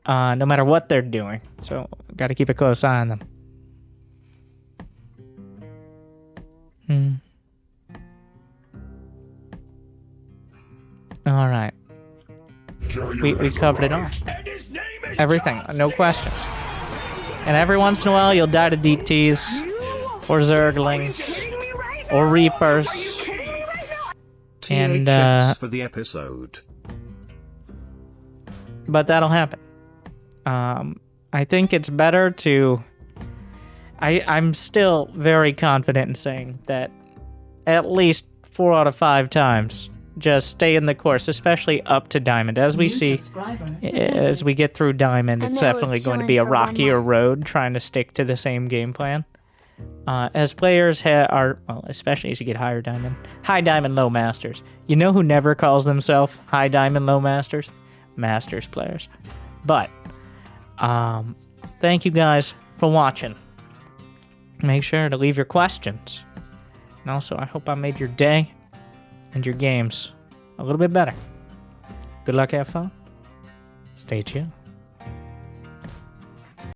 no matter what they're doing. So, got to keep a close eye on them. All right. We covered it all. Everything, no questions. And every once in a while, you'll die to DTs, or Zerglings, or Reapers. And, for the episode. But that'll happen. I think it's better to... I'm still very confident in saying that at least 4 out of 5 times, just stay in the course, especially up to Diamond. As we see, as we get through Diamond, it's definitely going to be a rockier road trying to stick to the same game plan. As players are, well, especially as you get higher Diamond, high Diamond, low Masters. You know who never calls themselves high Diamond, low Masters? Masters players. But, thank you guys for watching. Make sure to leave your questions. And also, I hope I made your day and your games a little bit better. Good luck, have fun. Stay tuned.